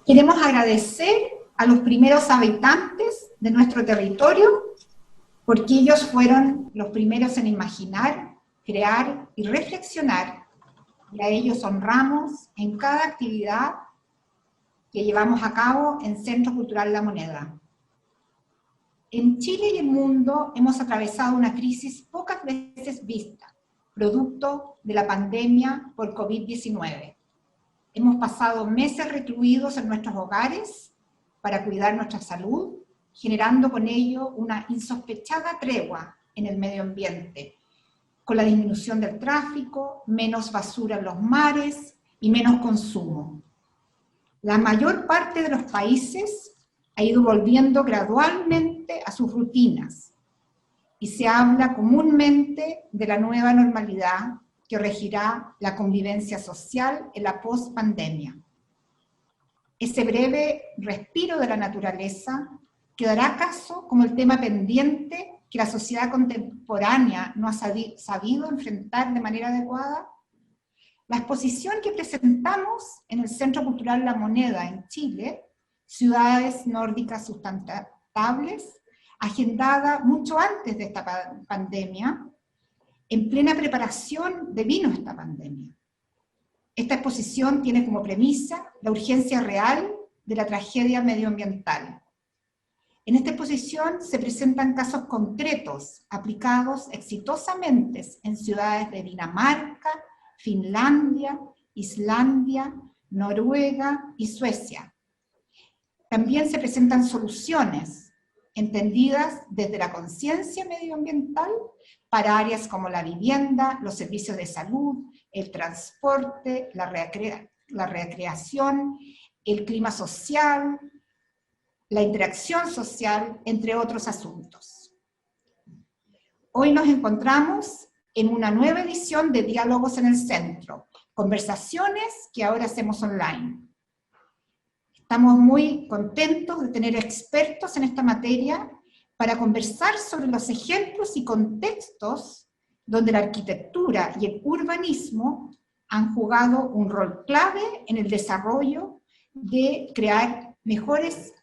Queremos agradecer a los primeros habitantes de nuestro territorio, porque ellos fueron los primeros en imaginar, crear y reflexionar, y a ellos honramos en cada actividad que llevamos a cabo en Centro Cultural La Moneda. En Chile y el mundo hemos atravesado una crisis pocas veces vista, producto de la pandemia por COVID-19. Hemos pasado meses recluidos en nuestros hogares para cuidar nuestra salud, generando con ello una insospechada tregua en el medio ambiente, con la disminución del tráfico, menos basura en los mares y menos consumo. La mayor parte de los países ha ido volviendo gradualmente a sus rutinas y se habla comúnmente de la nueva normalidad que regirá la convivencia social en la post-pandemia. Ese breve respiro de la naturaleza quedará acaso como el tema pendiente que la sociedad contemporánea no ha sabido enfrentar de manera adecuada. La exposición que presentamos en el Centro Cultural La Moneda en Chile, Ciudades Nórdicas Sustentables, agendada mucho antes de esta pandemia, en plena preparación devino esta pandemia. Esta exposición tiene como premisa la urgencia real de la tragedia medioambiental. En esta exposición se presentan casos concretos aplicados exitosamente en ciudades de Dinamarca, Finlandia, Islandia, Noruega y Suecia. También se presentan soluciones entendidas desde la conciencia medioambiental para áreas como la vivienda, los servicios de salud, el transporte, la recreación, el clima social, la interacción social, entre otros asuntos. Hoy nos encontramos en una nueva edición de Diálogos en el Centro, conversaciones que ahora hacemos online. Estamos muy contentos de tener expertos en esta materia para conversar sobre los ejemplos y contextos donde la arquitectura y el urbanismo han jugado un rol clave en el desarrollo de crear mejores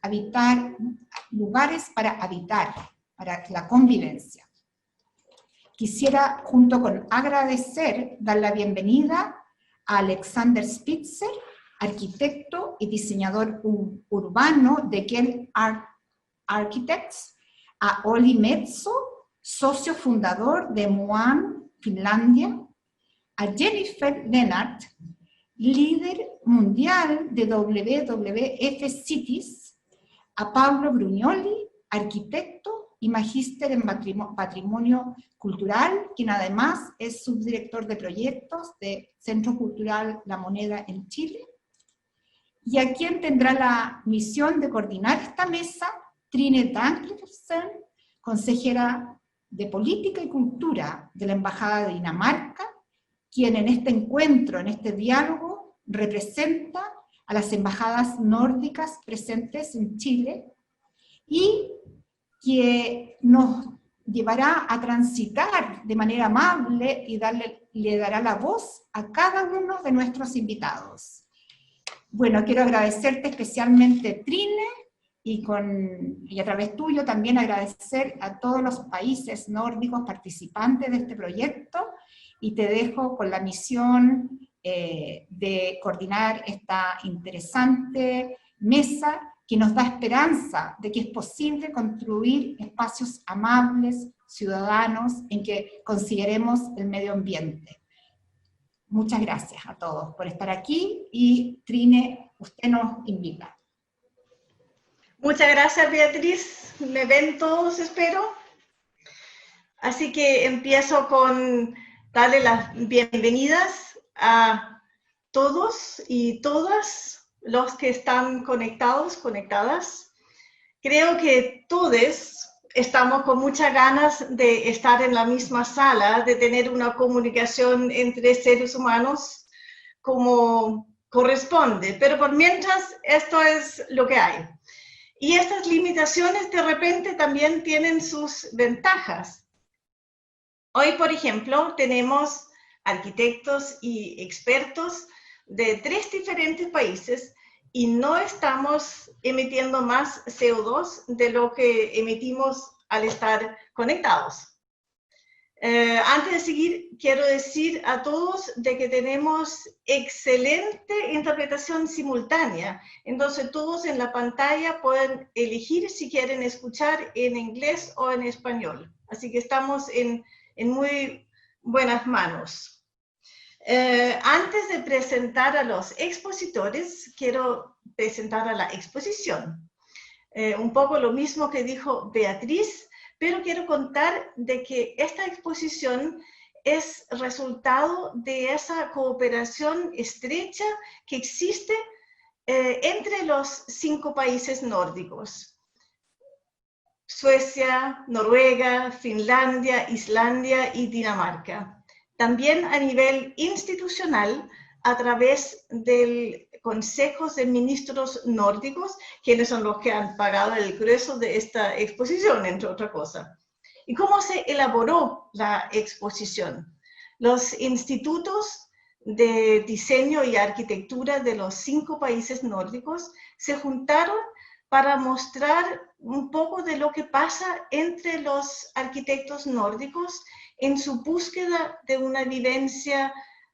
lugares para habitar, para la convivencia. Quisiera, junto con agradecer, dar la bienvenida a Alexander Spitzer, arquitecto y diseñador urbano de Kent Architects, a Olli Metso, socio fundador de Muan, Finlandia, a Jennifer Lennart, líder mundial de WWF Cities, a Pablo Brugnoli, arquitecto y magíster en patrimonio cultural, quien además es subdirector de proyectos de Centro Cultural La Moneda en Chile, y a quien tendrá la misión de coordinar esta mesa, Trine Dankersen, consejera de Política y Cultura de la Embajada de Dinamarca, quien en este encuentro, en este diálogo, representa a las embajadas nórdicas presentes en Chile, y que nos llevará a transitar de manera amable y le dará la voz a cada uno de nuestros invitados. Bueno, quiero agradecerte especialmente, Trine, y a través tuyo también agradecer a todos los países nórdicos participantes de este proyecto, y te dejo con la misión de coordinar esta interesante mesa que nos da esperanza de que es posible construir espacios amables, ciudadanos, en que consideremos el medio ambiente. Muchas gracias a todos por estar aquí, y Trine, usted nos invita. Muchas gracias, Beatriz. Me ven todos, espero. Así que empiezo con darle las bienvenidas a todos y todas los que están conectados, conectadas. Creo que todos estamos con muchas ganas de estar en la misma sala, de tener una comunicación entre seres humanos como corresponde, pero por mientras esto es lo que hay. Y estas limitaciones de repente también tienen sus ventajas. Hoy, por ejemplo, tenemos arquitectos y expertos de 3 diferentes países y no estamos emitiendo más CO2 de lo que emitimos al estar conectados. Antes de seguir, quiero decir a todos de que tenemos excelente interpretación simultánea. Entonces, todos en la pantalla pueden elegir si quieren escuchar en inglés o en español. Así que estamos en muy buenas manos. Antes de presentar a los expositores, quiero presentar a la exposición. Un poco lo mismo que dijo Beatriz, pero quiero contar de que esta exposición es resultado de esa cooperación estrecha que existe entre los 5 países nórdicos: Suecia, Noruega, Finlandia, Islandia y Dinamarca. También a nivel institucional, a través del consejos de ministros nórdicos, quienes son los que han pagado el grueso de esta exposición, entre otras cosas. ¿Y cómo se elaboró la exposición? Los institutos de diseño y arquitectura de los 5 países nórdicos se juntaron para mostrar un poco de lo que pasa entre los arquitectos nórdicos en su búsqueda de una vivencia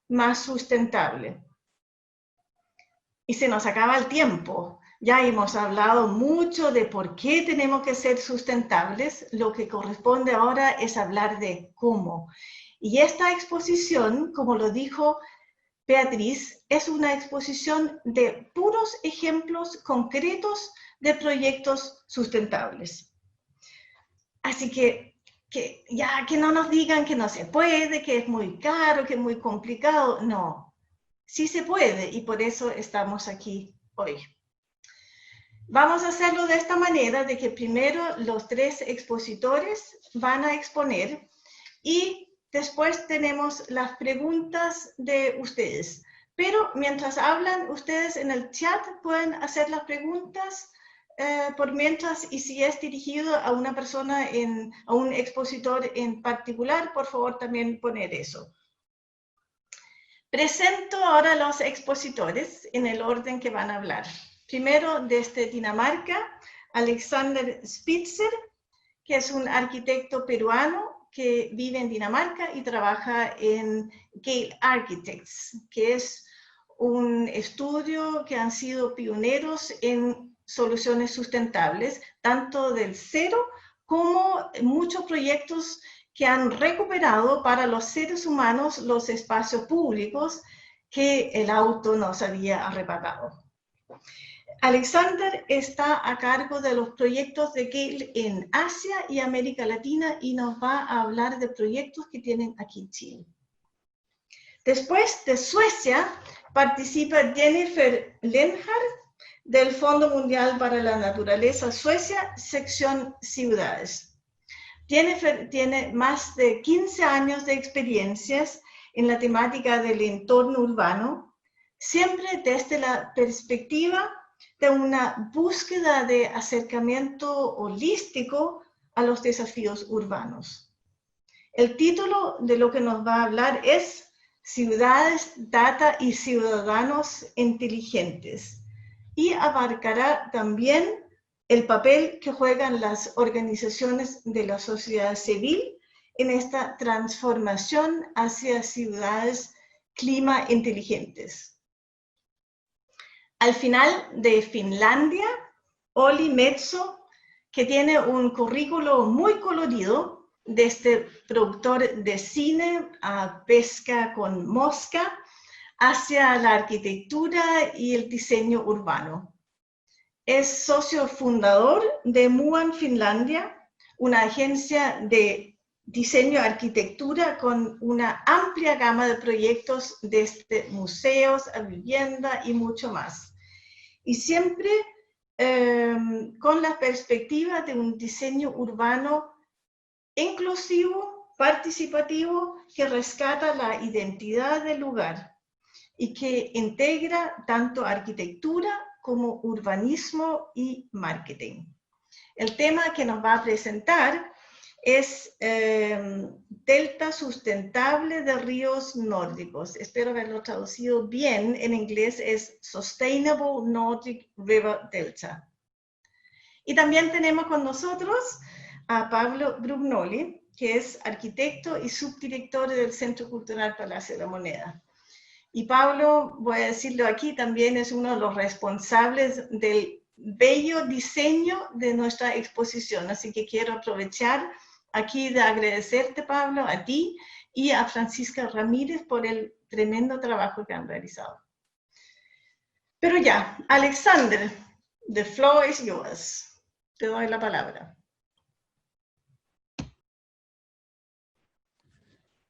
más sustentable. Y se nos acaba el tiempo. Ya hemos hablado mucho de por qué tenemos que ser sustentables. Lo que corresponde ahora es hablar de cómo. Y esta exposición, como lo dijo Beatriz, es una exposición de puros ejemplos concretos de proyectos sustentables. Así que ya que no nos digan que no se puede, que es muy caro, que es muy complicado. No, sí se puede, y por eso estamos aquí hoy. Vamos a hacerlo de esta manera, de que primero los 3 expositores van a exponer y después tenemos las preguntas de ustedes. Pero mientras hablan, ustedes en el chat pueden hacer las preguntas por mientras, y si es dirigido a una persona, a un expositor en particular, por favor también poner eso. Presento ahora a los expositores en el orden que van a hablar. Primero, desde Dinamarca, Alexander Spitzer, que es un arquitecto peruano que vive en Dinamarca y trabaja en Gale Architects, que es un estudio que han sido pioneros en soluciones sustentables, tanto del cero como muchos proyectos que han recuperado para los seres humanos los espacios públicos que el auto nos había arrebatado. Alexander está a cargo de los proyectos de Gale en Asia y América Latina y nos va a hablar de proyectos que tienen aquí en Chile. Después, de Suecia, participa Jennifer Lenhard, del Fondo Mundial para la Naturaleza Suecia, sección Ciudades. Jennifer tiene más de 15 años de experiencias en la temática del entorno urbano, siempre desde la perspectiva de una búsqueda de acercamiento holístico a los desafíos urbanos. El título de lo que nos va a hablar es Ciudades, Data y Ciudadanos Inteligentes, y abarcará también el papel que juegan las organizaciones de la sociedad civil en esta transformación hacia ciudades clima inteligentes. Al final, de Finlandia, Olli Metso, que tiene un currículo muy colorido, desde productor de cine a pesca con mosca, hacia la arquitectura y el diseño urbano. Es socio fundador de MUAN Finlandia, una agencia de diseño y arquitectura con una amplia gama de proyectos desde museos a vivienda y mucho más. Y siempre con la perspectiva de un diseño urbano inclusivo, participativo, que rescata la identidad del lugar y que integra tanto arquitectura como urbanismo y marketing. El tema que nos va a presentar es Delta Sustentable de Ríos Nórdicos. Espero haberlo traducido bien. En inglés es Sustainable Nordic River Delta. Y también tenemos con nosotros a Pablo Brugnoli, que es arquitecto y subdirector del Centro Cultural Palacio de la Moneda. Y Pablo, voy a decirlo aquí, también es uno de los responsables del bello diseño de nuestra exposición. Así que quiero aprovechar aquí de agradecerte, Pablo, a ti y a Francisca Ramírez por el tremendo trabajo que han realizado. Pero ya, Alexander, the floor is yours. Te doy la palabra.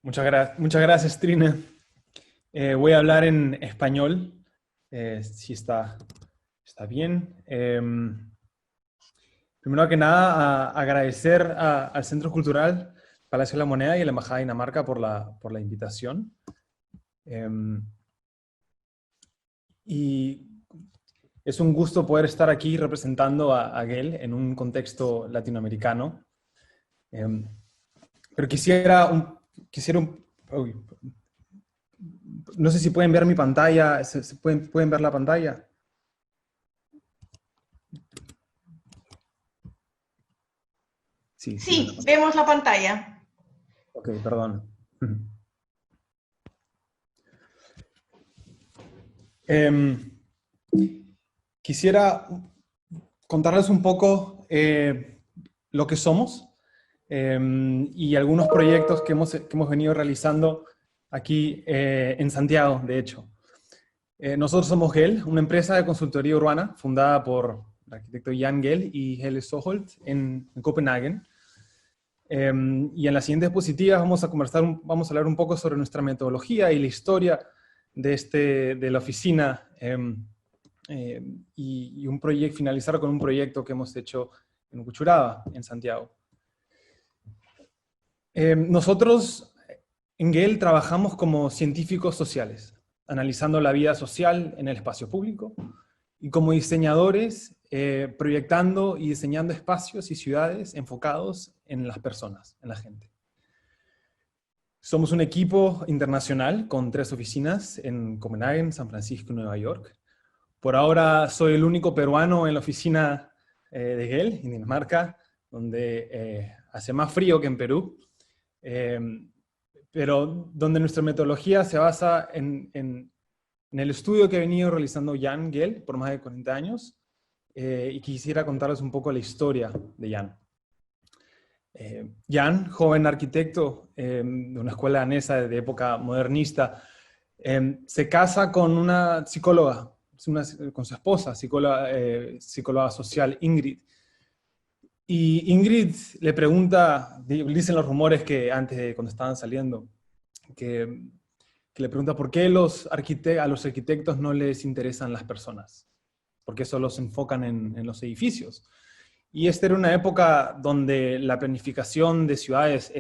Muchas gracias, Trina. Voy a hablar en español, si está bien. Primero que nada, agradecer al Centro Cultural Palacio de la Moneda y a la Embajada de Dinamarca por la invitación. Y es un gusto poder estar aquí representando a GEL en un contexto latinoamericano. Pero no sé si pueden ver mi pantalla. ¿Pueden ver la pantalla? Sí, vemos la pantalla. Ok, perdón. Quisiera contarles un poco lo que somos y algunos proyectos que hemos venido realizando aquí en Santiago, de hecho. Nosotros somos GEL, una empresa de consultoría urbana fundada por el arquitecto Jan Gehl y Helle Soholt en Copenhague. Y en las siguientes diapositivas vamos a hablar un poco sobre nuestra metodología y la historia de la oficina y finalizar con un proyecto que hemos hecho en Cuchuraba, en Santiago. Nosotros en GEL trabajamos como científicos sociales, analizando la vida social en el espacio público, y como diseñadores proyectando y diseñando espacios y ciudades enfocados en las personas, en la gente. Somos un equipo internacional con 3 oficinas en Copenhague, San Francisco y Nueva York. Por ahora soy el único peruano en la oficina de GEL, en Dinamarca, donde hace más frío que en Perú, pero donde nuestra metodología se basa en el estudio que ha venido realizando Jan Gehl por más de 40 años, y quisiera contarles un poco la historia de Jan. Jan, joven arquitecto de una escuela danesa de época modernista, se casa con una psicóloga, con su esposa, psicóloga social, Ingrid. Y Ingrid le pregunta, dicen los rumores que cuando estaban saliendo, que le pregunta por qué a los arquitectos no les interesan las personas, por qué solo se enfocan en los edificios. Y esta era una época donde la planificación de ciudades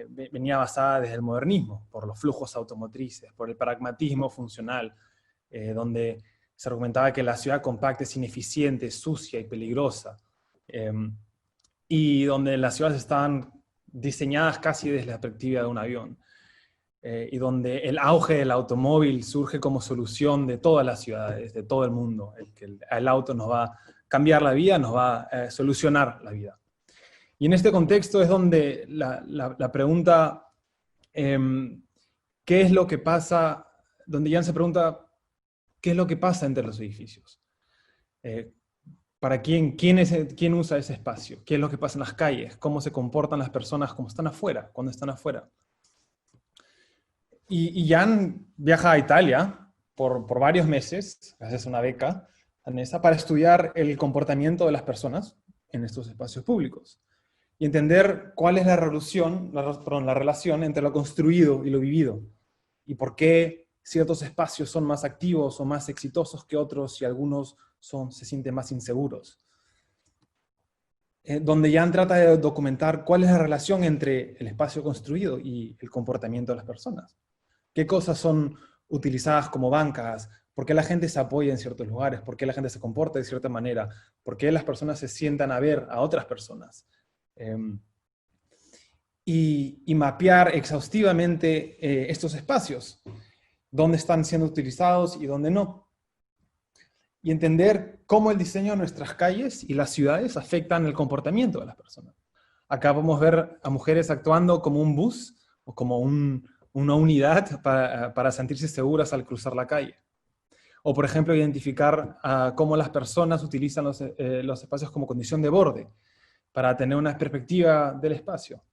venía basada desde el modernismo, por los flujos automotrices, por el pragmatismo funcional, donde se argumentaba que la ciudad compacta es ineficiente, sucia y peligrosa, y donde las ciudades estaban diseñadas casi desde la perspectiva de un avión, y donde el auge del automóvil surge como solución de todas las ciudades, de todo el mundo. El auto nos va a cambiar la vida, nos va a solucionar la vida. Y en este contexto es donde la pregunta, ¿qué es lo que pasa? Donde Jan se pregunta, ¿qué es lo que pasa entre los edificios? ¿Para quién usa ese espacio? ¿Qué es lo que pasa en las calles? ¿Cómo se comportan las personas cuando están afuera? Y Jan viaja a Italia por varios meses, gracias a una beca danesa, para estudiar el comportamiento de las personas en estos espacios públicos y entender cuál es la relación entre lo construido y lo vivido, y por qué ciertos espacios son más activos o más exitosos que otros y algunos se sienten más inseguros. Donde Jan trata de documentar cuál es la relación entre el espacio construido y el comportamiento de las personas. ¿Qué cosas son utilizadas como bancas? ¿Por qué la gente se apoya en ciertos lugares? ¿Por qué la gente se comporta de cierta manera? ¿Por qué las personas se sientan a ver a otras personas? y mapear exhaustivamente estos espacios, dónde están siendo utilizados y dónde no. Y entender cómo el diseño de nuestras calles y las ciudades afectan el comportamiento de las personas. Acá podemos ver a mujeres actuando como un bus o como una unidad para sentirse seguras al cruzar la calle. O, por ejemplo, identificar cómo las personas utilizan los espacios como condición de borde para tener una perspectiva del espacio.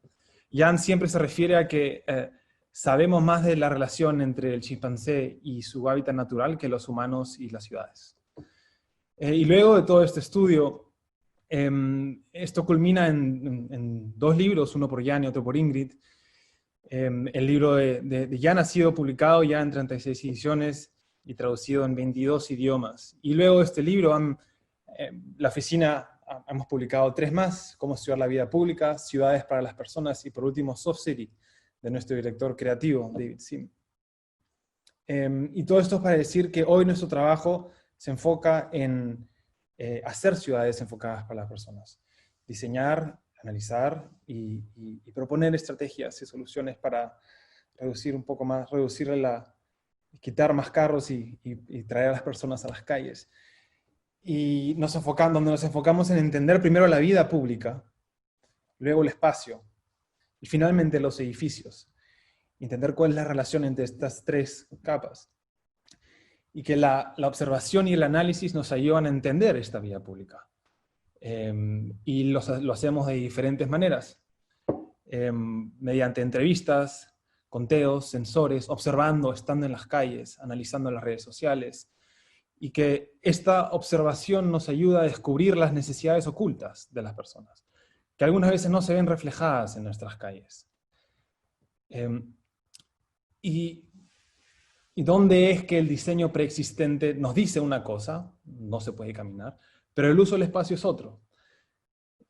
Jan siempre se refiere a que sabemos más de la relación entre el chimpancé y su hábitat natural que los humanos y las ciudades. Y luego de todo este estudio, esto culmina en 2 libros, uno por Jan y otro por Ingrid. El libro de Jan ha sido publicado ya en 36 ediciones y traducido en 22 idiomas. Y luego de este libro, la oficina hemos publicado 3 más: Cómo estudiar la vida pública, Ciudades para las personas, y por último Soft City, de nuestro director creativo, David Sim. Y todo esto es para decir que hoy nuestro trabajo se enfoca en hacer ciudades enfocadas para las personas. Diseñar, analizar y proponer estrategias y soluciones para reducir un poco más, quitar más carros y traer a las personas a las calles. Y donde nos enfocamos en entender primero la vida pública, luego el espacio, y finalmente los edificios. Entender cuál es la relación entre estas 3 capas. Y que la observación y el análisis nos ayudan a entender esta vida pública. Y lo hacemos de diferentes maneras. Mediante entrevistas, conteos, sensores, observando, estando en las calles, analizando las redes sociales. Y que esta observación nos ayuda a descubrir las necesidades ocultas de las personas, que algunas veces no se ven reflejadas en nuestras calles. Y dónde es que el diseño preexistente nos dice una cosa, no se puede caminar, pero el uso del espacio es otro.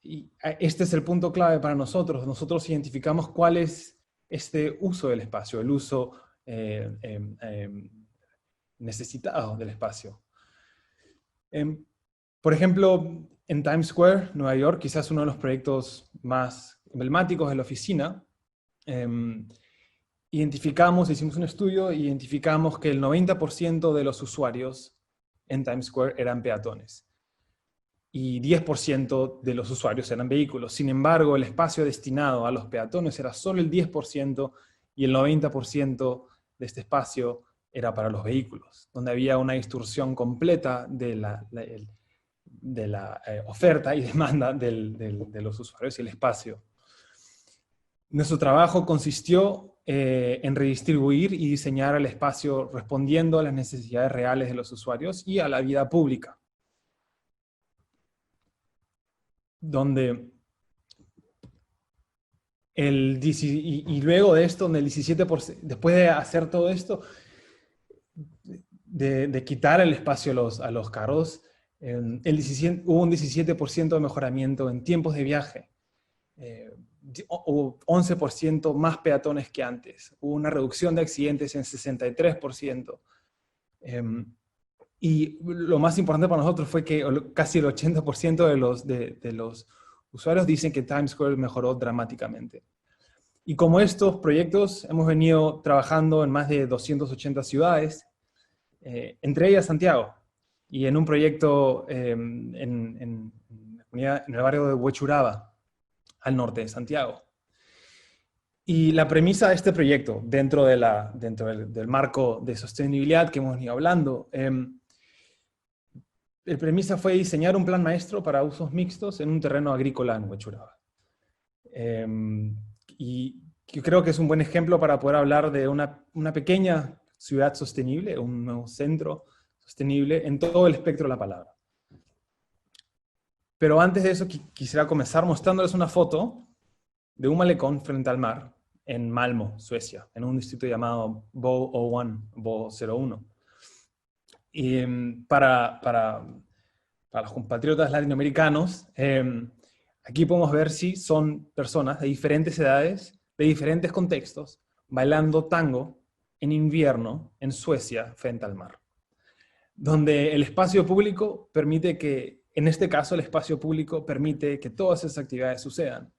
Y este es el punto clave para nosotros. Nosotros identificamos cuál es este uso del espacio, el uso necesitado del espacio. Por ejemplo, en Times Square, Nueva York, quizás uno de los proyectos más emblemáticos de la oficina, hicimos un estudio y identificamos que el 90% de los usuarios en Times Square eran peatones. Y 10% de los usuarios eran vehículos. Sin embargo, el espacio destinado a los peatones era solo el 10% y el 90% de este espacio era para los vehículos, donde había una distorsión completa de la oferta y demanda de los usuarios y el espacio. Nuestro trabajo consistió en redistribuir y diseñar el espacio respondiendo a las necesidades reales de los usuarios y a la vida pública. Donde y luego de esto, donde el 17%, después de hacer todo esto, de quitar el espacio a los carros, hubo un 17% de mejoramiento en tiempos de viaje. Hubo 11% más peatones que antes. Hubo una reducción de accidentes en 63%. Y lo más importante para nosotros fue que casi el 80% de los usuarios dicen que Times Square mejoró dramáticamente. Y como estos proyectos, hemos venido trabajando en más de 280 ciudades, entre ellas Santiago, y en un proyecto en el barrio de Huechuraba, al norte de Santiago. Y la premisa de este proyecto, dentro del marco de sostenibilidad que hemos venido hablando, la premisa fue diseñar un plan maestro para usos mixtos en un terreno agrícola en Huechuraba. Y yo creo que es un buen ejemplo para poder hablar de una pequeña ciudad sostenible, un nuevo centro sostenible en todo el espectro de la palabra. Pero antes de eso quisiera comenzar mostrándoles una foto de un malecón frente al mar en Malmö, Suecia, en un distrito llamado Bo 01. Y para los compatriotas latinoamericanos, aquí podemos ver si son personas de diferentes edades, de diferentes contextos, bailando tango en invierno en Suecia frente al mar. Donde el espacio público permite que, en este caso el espacio público permite que todas esas actividades sucedan.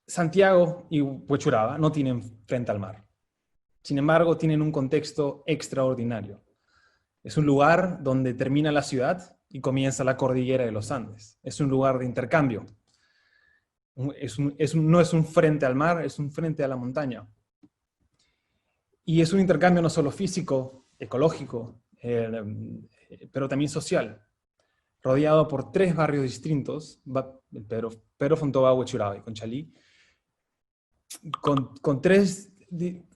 Santiago y Huechuraba no tienen frente al mar. Sin embargo, tienen un contexto extraordinario. Es un lugar donde termina la ciudad y comienza la cordillera de los Andes. Es un lugar de intercambio. No es un frente al mar, es un frente a la montaña. Y es un intercambio no solo físico, ecológico, pero también social, rodeado por 3 barrios distintos, Pedro Fontova, Huechuraba y Conchalí, con 3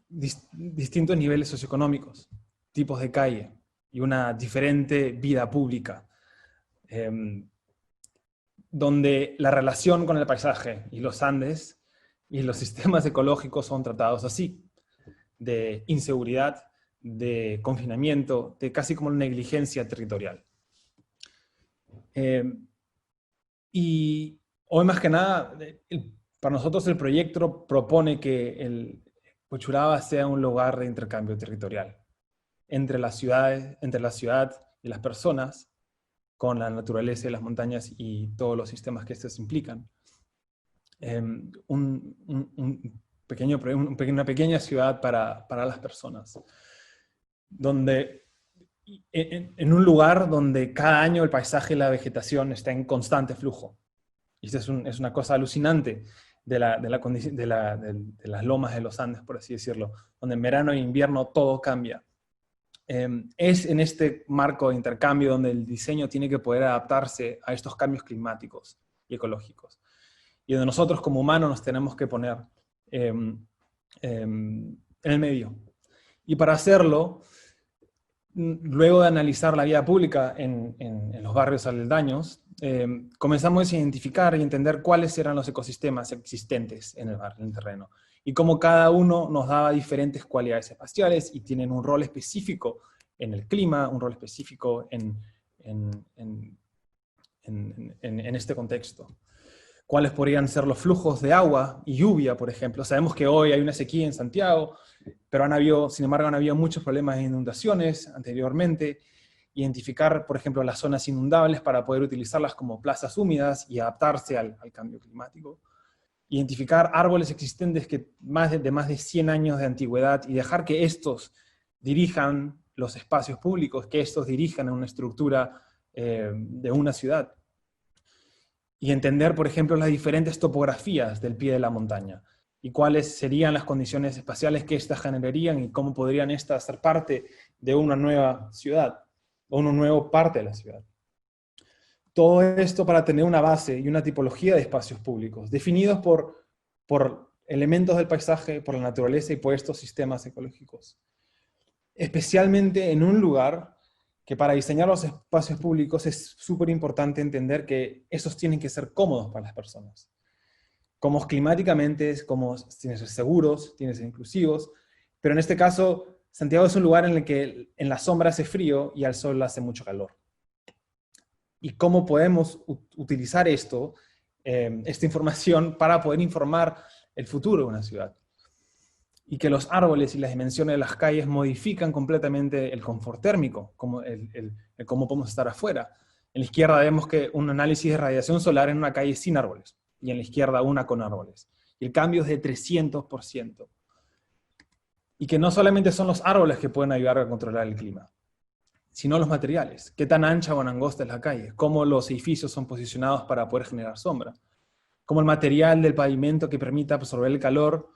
distintos niveles socioeconómicos, tipos de calle y una diferente vida pública, donde la relación con el paisaje y los Andes y los sistemas ecológicos son tratados así, de inseguridad, de confinamiento, de casi como negligencia territorial. Y hoy más que nada, para nosotros el proyecto propone que el Huechuraba sea un lugar de intercambio territorial entre la ciudad y las personas, con la naturaleza y las montañas y todos los sistemas que estos implican. Una pequeña ciudad para las personas, donde, en un lugar donde cada año el paisaje y la vegetación está en constante flujo. Y esto es una cosa alucinante de las lomas de los Andes, por así decirlo, donde en verano e invierno todo cambia. Es en este marco de intercambio donde el diseño tiene que poder adaptarse a estos cambios climáticos y ecológicos. Y donde nosotros como humanos nos tenemos que poner en el medio. Y para hacerlo, luego de analizar la vida pública en los barrios aledaños, comenzamos a identificar y entender cuáles eran los ecosistemas existentes en el terreno, y cómo cada uno nos daba diferentes cualidades espaciales y tienen un rol específico en el clima, un rol específico en este contexto. ¿Cuáles podrían ser los flujos de agua y lluvia, por ejemplo? Sabemos que hoy hay una sequía en Santiago, pero sin embargo han habido muchos problemas de inundaciones anteriormente. Identificar, por ejemplo, las zonas inundables para poder utilizarlas como plazas húmedas y adaptarse al cambio climático. Identificar árboles existentes de más de 100 años de antigüedad y dejar que estos dirijan los espacios públicos, que estos dirijan a una estructura de una ciudad. Y entender, por ejemplo, las diferentes topografías del pie de la montaña y cuáles serían las condiciones espaciales que éstas generarían y cómo podrían éstas ser parte de una nueva ciudad o una nueva parte de la ciudad. Todo esto para tener una base y una tipología de espacios públicos, definidos por elementos del paisaje, por la naturaleza y por estos sistemas ecológicos. Especialmente en un lugar que para diseñar los espacios públicos es súper importante entender que esos tienen que ser cómodos para las personas. Cómodos climáticamente, cómodos, tienen que ser seguros, tienen que ser inclusivos, pero en este caso, Santiago es un lugar en el que en la sombra hace frío y al sol hace mucho calor. Y cómo podemos utilizar esta información para poder informar el futuro de una ciudad. Y que los árboles y las dimensiones de las calles modifican completamente el confort térmico, como cómo podemos estar afuera. En la izquierda vemos que un análisis de radiación solar en una calle sin árboles, y en la izquierda una con árboles. Y el cambio es de 300%. Y que no solamente son los árboles que pueden ayudar a controlar el clima, sino los materiales. ¿Qué tan ancha o angosta es la calle? ¿Cómo los edificios son posicionados para poder generar sombra? ¿Cómo el material del pavimento que permita absorber el calor,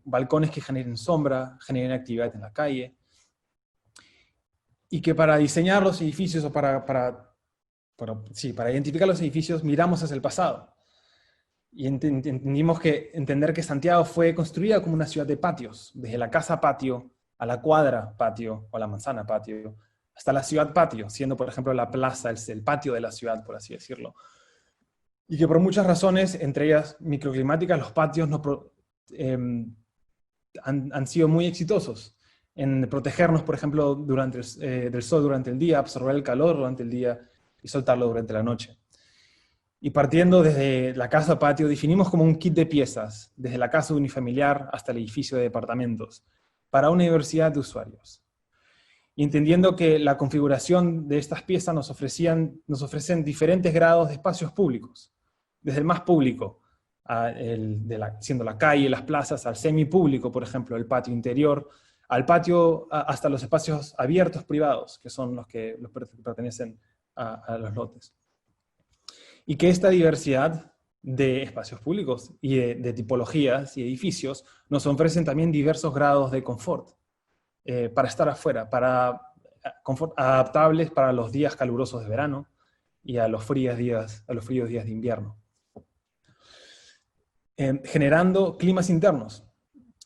balcones que generen sombra, generen actividad en la calle? Y que para diseñar los edificios o para identificar los edificios miramos hacia el pasado. Y entendimos que entender que Santiago fue construida como una ciudad de patios, desde la casa patio, a la cuadra patio, o a la manzana patio, hasta la ciudad patio, siendo por ejemplo la plaza, el patio de la ciudad, por así decirlo. Y que por muchas razones, entre ellas microclimáticas, los patios han sido muy exitosos en protegernos, por ejemplo, del sol durante el día, absorber el calor durante el día y soltarlo durante la noche. Y partiendo desde la casa patio, definimos como un kit de piezas, desde la casa unifamiliar hasta el edificio de departamentos, para una diversidad de usuarios. Y entendiendo que la configuración de estas piezas nos ofrecen diferentes grados de espacios públicos, desde el más público, siendo la calle, las plazas, al semipúblico, por ejemplo, el patio interior, al patio, hasta los espacios abiertos privados, que son los que pertenecen a los lotes. Y que esta diversidad de espacios públicos y de tipologías y edificios nos ofrecen también diversos grados de confort para estar afuera, adaptables para los días calurosos de verano y a los fríos días de invierno. Generando climas internos,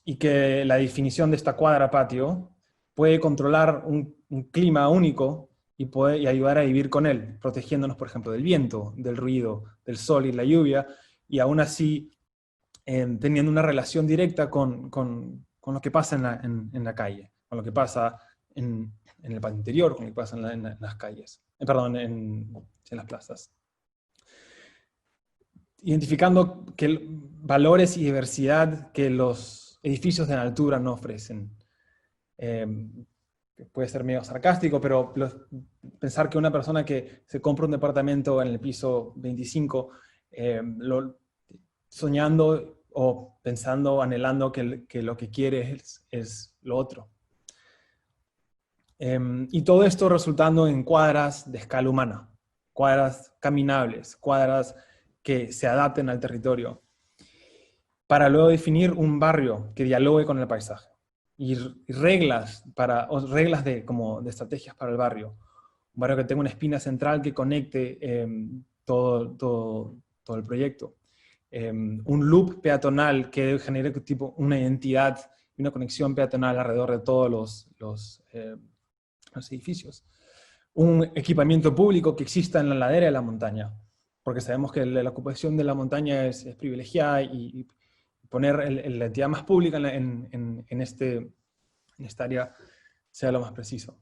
y que la definición de esta cuadra patio puede controlar un clima único y ayudar a vivir con él, protegiéndonos, por ejemplo, del viento, del ruido, del sol y la lluvia, y aún así teniendo una relación directa con lo que pasa en la calle, con lo que pasa en el patio interior, con lo que pasa en las calles, en las plazas. Identificando valores y diversidad que los edificios de altura no ofrecen. Puede ser medio sarcástico, pero pensar que una persona que se compra un departamento en el piso 25, soñando o pensando, anhelando que lo que quiere es lo otro. Y todo esto resultando en cuadras de escala humana, cuadras caminables, cuadras que se adapten al territorio, para luego definir un barrio que dialogue con el paisaje, y reglas de estrategias para el barrio. Un barrio que tenga una espina central que conecte todo el proyecto. Un loop peatonal que genere una identidad y una conexión peatonal alrededor de todos los edificios. Un equipamiento público que exista en la ladera de la montaña, porque sabemos que la ocupación de la montaña es privilegiada, y poner la entidad más pública en esta área sea lo más preciso.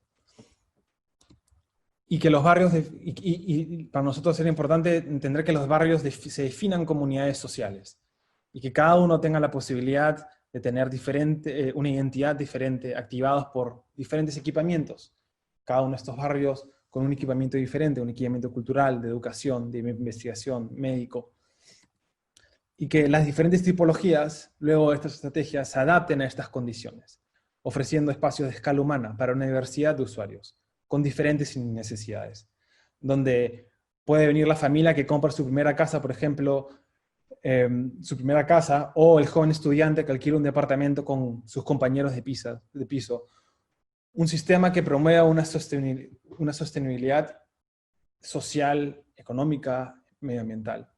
Y que los barrios, y para nosotros sería importante entender que los barrios se definan comunidades sociales, y que cada uno tenga la posibilidad de tener una identidad diferente, activados por diferentes equipamientos. Cada uno de estos barrios con un equipamiento diferente, un equipamiento cultural, de educación, de investigación, médico. Y que las diferentes tipologías, luego de estas estrategias, se adapten a estas condiciones, ofreciendo espacios de escala humana para una diversidad de usuarios, con diferentes necesidades. Donde puede venir la familia que compra su primera casa, por ejemplo, o el joven estudiante que alquila un departamento con sus compañeros de piso. Un sistema que promueva una sostenibilidad social, económica, medioambiental.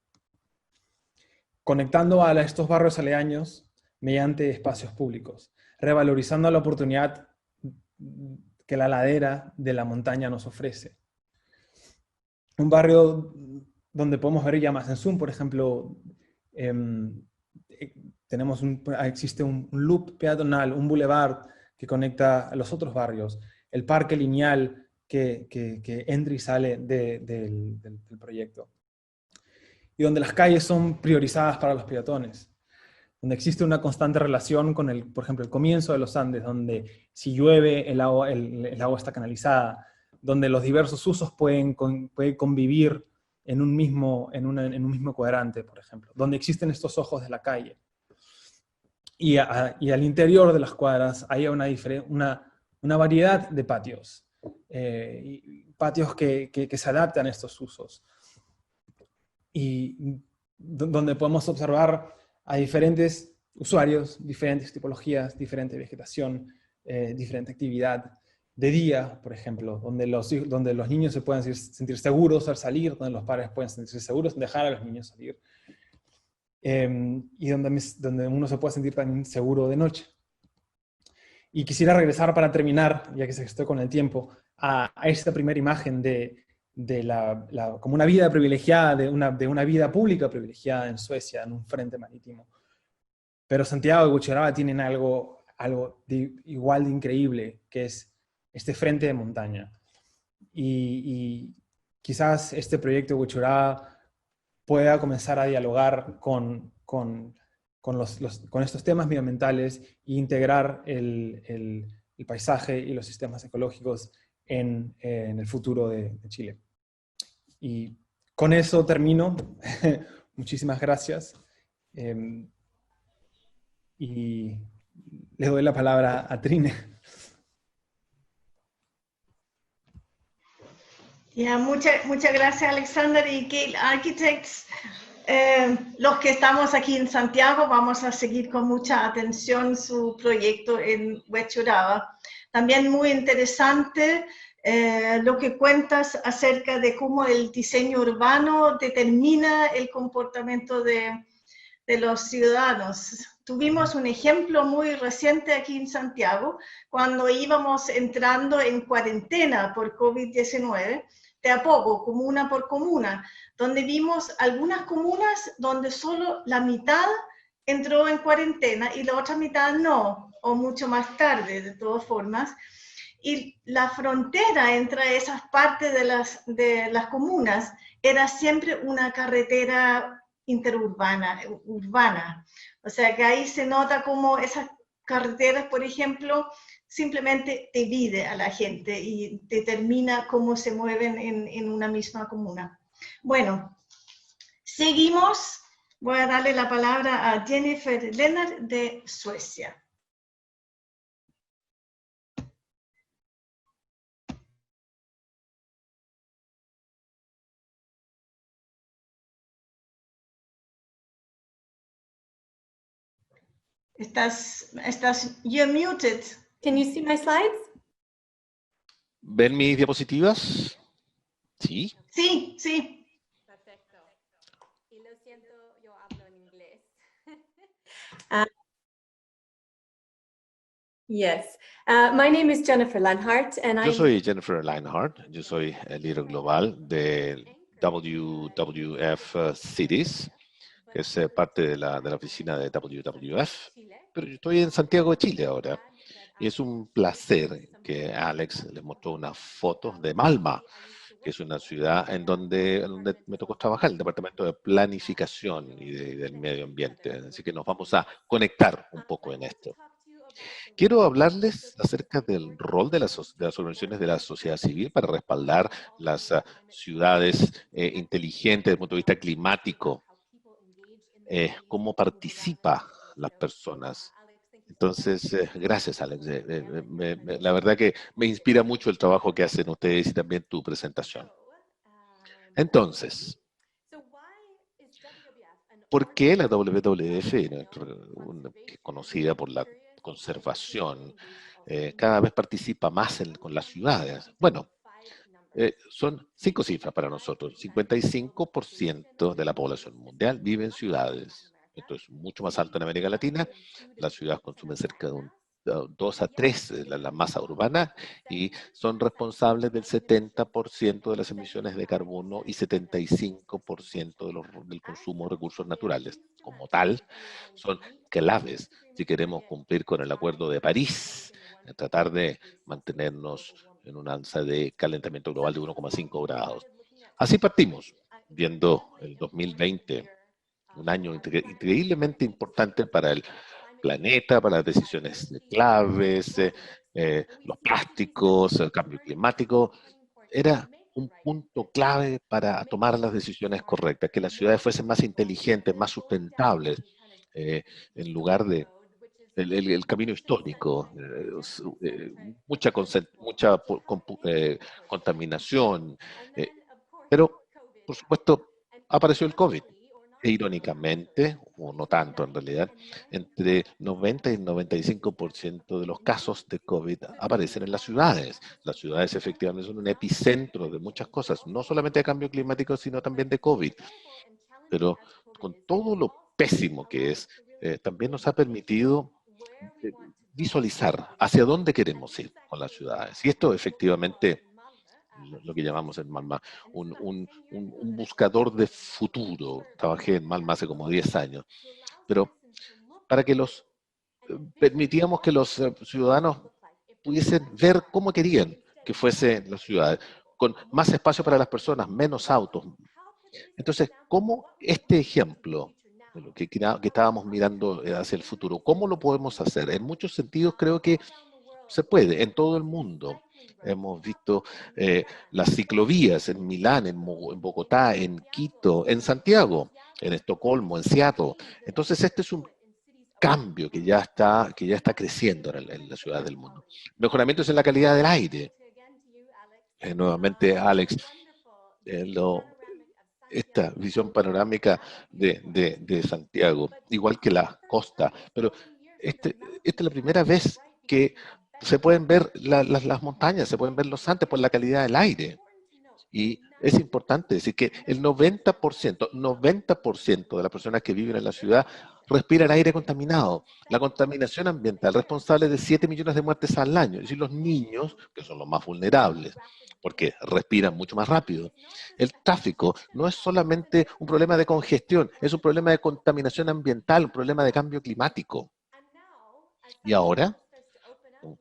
Conectando a estos barrios aledaños mediante espacios públicos, revalorizando la oportunidad que la ladera de la montaña nos ofrece. Un barrio donde podemos ver llamas en Zoom, por ejemplo, existe un loop peatonal, un boulevard que conecta a los otros barrios, el parque lineal que entra y sale del proyecto. Y donde las calles son priorizadas para los peatones, donde existe una constante relación con por ejemplo, el comienzo de los Andes, donde si llueve el agua está canalizada, donde los diversos usos pueden convivir en un mismo cuadrante, por ejemplo, donde existen estos ojos de la calle. Y al interior de las cuadras hay una variedad de patios, patios que se adaptan a estos usos. Y donde podemos observar a diferentes usuarios, diferentes tipologías, diferente vegetación, diferente actividad. De día, por ejemplo, donde los niños se pueden sentir seguros al salir, donde los padres pueden sentirse seguros en dejar a los niños salir. Y donde uno se puede sentir también seguro de noche. Y quisiera regresar para terminar, ya que se estoy con el tiempo, a esta primera imagen como una vida privilegiada, de una vida pública privilegiada en Suecia, en un frente marítimo. Pero Santiago y Buchará tienen algo igual de increíble, que es este frente de montaña. Y quizás este proyecto Buchará pueda comenzar a dialogar con estos temas medioambientales e integrar el paisaje y los sistemas ecológicos en el futuro de Chile. Y con eso termino. Muchísimas gracias Y le doy la palabra a Trine. Ya, muchas gracias, Alexander y Gale Architects. Los que estamos aquí en Santiago vamos a seguir con mucha atención su proyecto en Huechuraba. También muy interesante lo que cuentas acerca de cómo el diseño urbano determina el comportamiento de los ciudadanos. Tuvimos un ejemplo muy reciente aquí en Santiago, cuando íbamos entrando en cuarentena por COVID-19, de a poco, comuna por comuna, donde vimos algunas comunas donde solo la mitad entró en cuarentena y la otra mitad no, o mucho más tarde, de todas formas. Y la frontera entre esas partes de las comunas era siempre una carretera urbana. O sea que ahí se nota cómo esas carreteras, por ejemplo, simplemente divide a la gente y determina cómo se mueven en una misma comuna. Bueno, seguimos. Voy a darle la palabra a Jennifer Lennart de Suecia. You're muted. Can you see my slides? ¿Ven mis diapositivas? ¿Sí? Sí, sí. Perfecto. Y lo siento, yo hablo en inglés. Yes. My name is Jennifer Lenhart, and Yo soy Jennifer Leinhardt, yo soy el líder global de WWF Cities, que es parte de la oficina de WWF, pero yo estoy en Santiago de Chile ahora. Y es un placer que Alex les mostró unas fotos de Malma, que es una ciudad en donde me tocó trabajar, el departamento de planificación y del medio ambiente. Así que nos vamos a conectar un poco en esto. Quiero hablarles acerca del rol de las organizaciones de la sociedad civil para respaldar las ciudades inteligentes desde el punto de vista climático, cómo participan las personas. Entonces, gracias, Alex. La verdad que me inspira mucho el trabajo que hacen ustedes y también tu presentación. Entonces, ¿por qué la WWF, que es conocida por la conservación, cada vez participa más con las ciudades? Bueno, son 5 cifras para nosotros. 55% de la población mundial vive en ciudades. Esto es mucho más alto en América Latina. Las ciudades consumen cerca de 2 a 3 la masa urbana y son responsables del 70% de las emisiones de carbono y 75% del consumo de recursos naturales. Como tal, son claves si queremos cumplir con el Acuerdo de París, tratar de mantenernos en un alza de calentamiento global de 1,5 grados. Así partimos, viendo el 2020, un año increíblemente importante para el planeta, para las decisiones claves, los plásticos, el cambio climático. Era un punto clave para tomar las decisiones correctas, que las ciudades fuesen más inteligentes, más sustentables, en lugar de el camino histórico, mucha contaminación, pero por supuesto apareció el COVID. E irónicamente, o no tanto en realidad, entre 90 y 95% de los casos de COVID aparecen en las ciudades. Las ciudades efectivamente son un epicentro de muchas cosas, no solamente de cambio climático, sino también de COVID. Pero con todo lo pésimo que es, también nos ha permitido visualizar hacia dónde queremos ir con las ciudades. Y esto efectivamente, lo que llamamos en Malma, un buscador de futuro. Trabajé en Malma hace como 10 años. Pero para que permitíamos que los ciudadanos pudiesen ver cómo querían que fuese las ciudades, con más espacio para las personas, menos autos. Entonces, ¿cómo este ejemplo de lo que estábamos mirando hacia el futuro, cómo lo podemos hacer? En muchos sentidos creo que se puede, en todo el mundo. hemos visto las ciclovías en Milán, en Bogotá, en Quito, en Santiago, en Estocolmo, en Seattle. Entonces este es un cambio que ya está creciendo en las ciudades del mundo. Mejoramientos en la calidad del aire. Nuevamente, Alex, esta visión panorámica de Santiago, igual que la costa, pero esta es la primera vez que se pueden ver las montañas, se pueden ver los Andes por la calidad del aire. Y es importante decir que el 90% de las personas que viven en la ciudad respiran aire contaminado. La contaminación ambiental es responsable de 7 millones de muertes al año. Es decir, los niños, que son los más vulnerables, porque respiran mucho más rápido. El tráfico no es solamente un problema de congestión, es un problema de contaminación ambiental, un problema de cambio climático. Y ahora,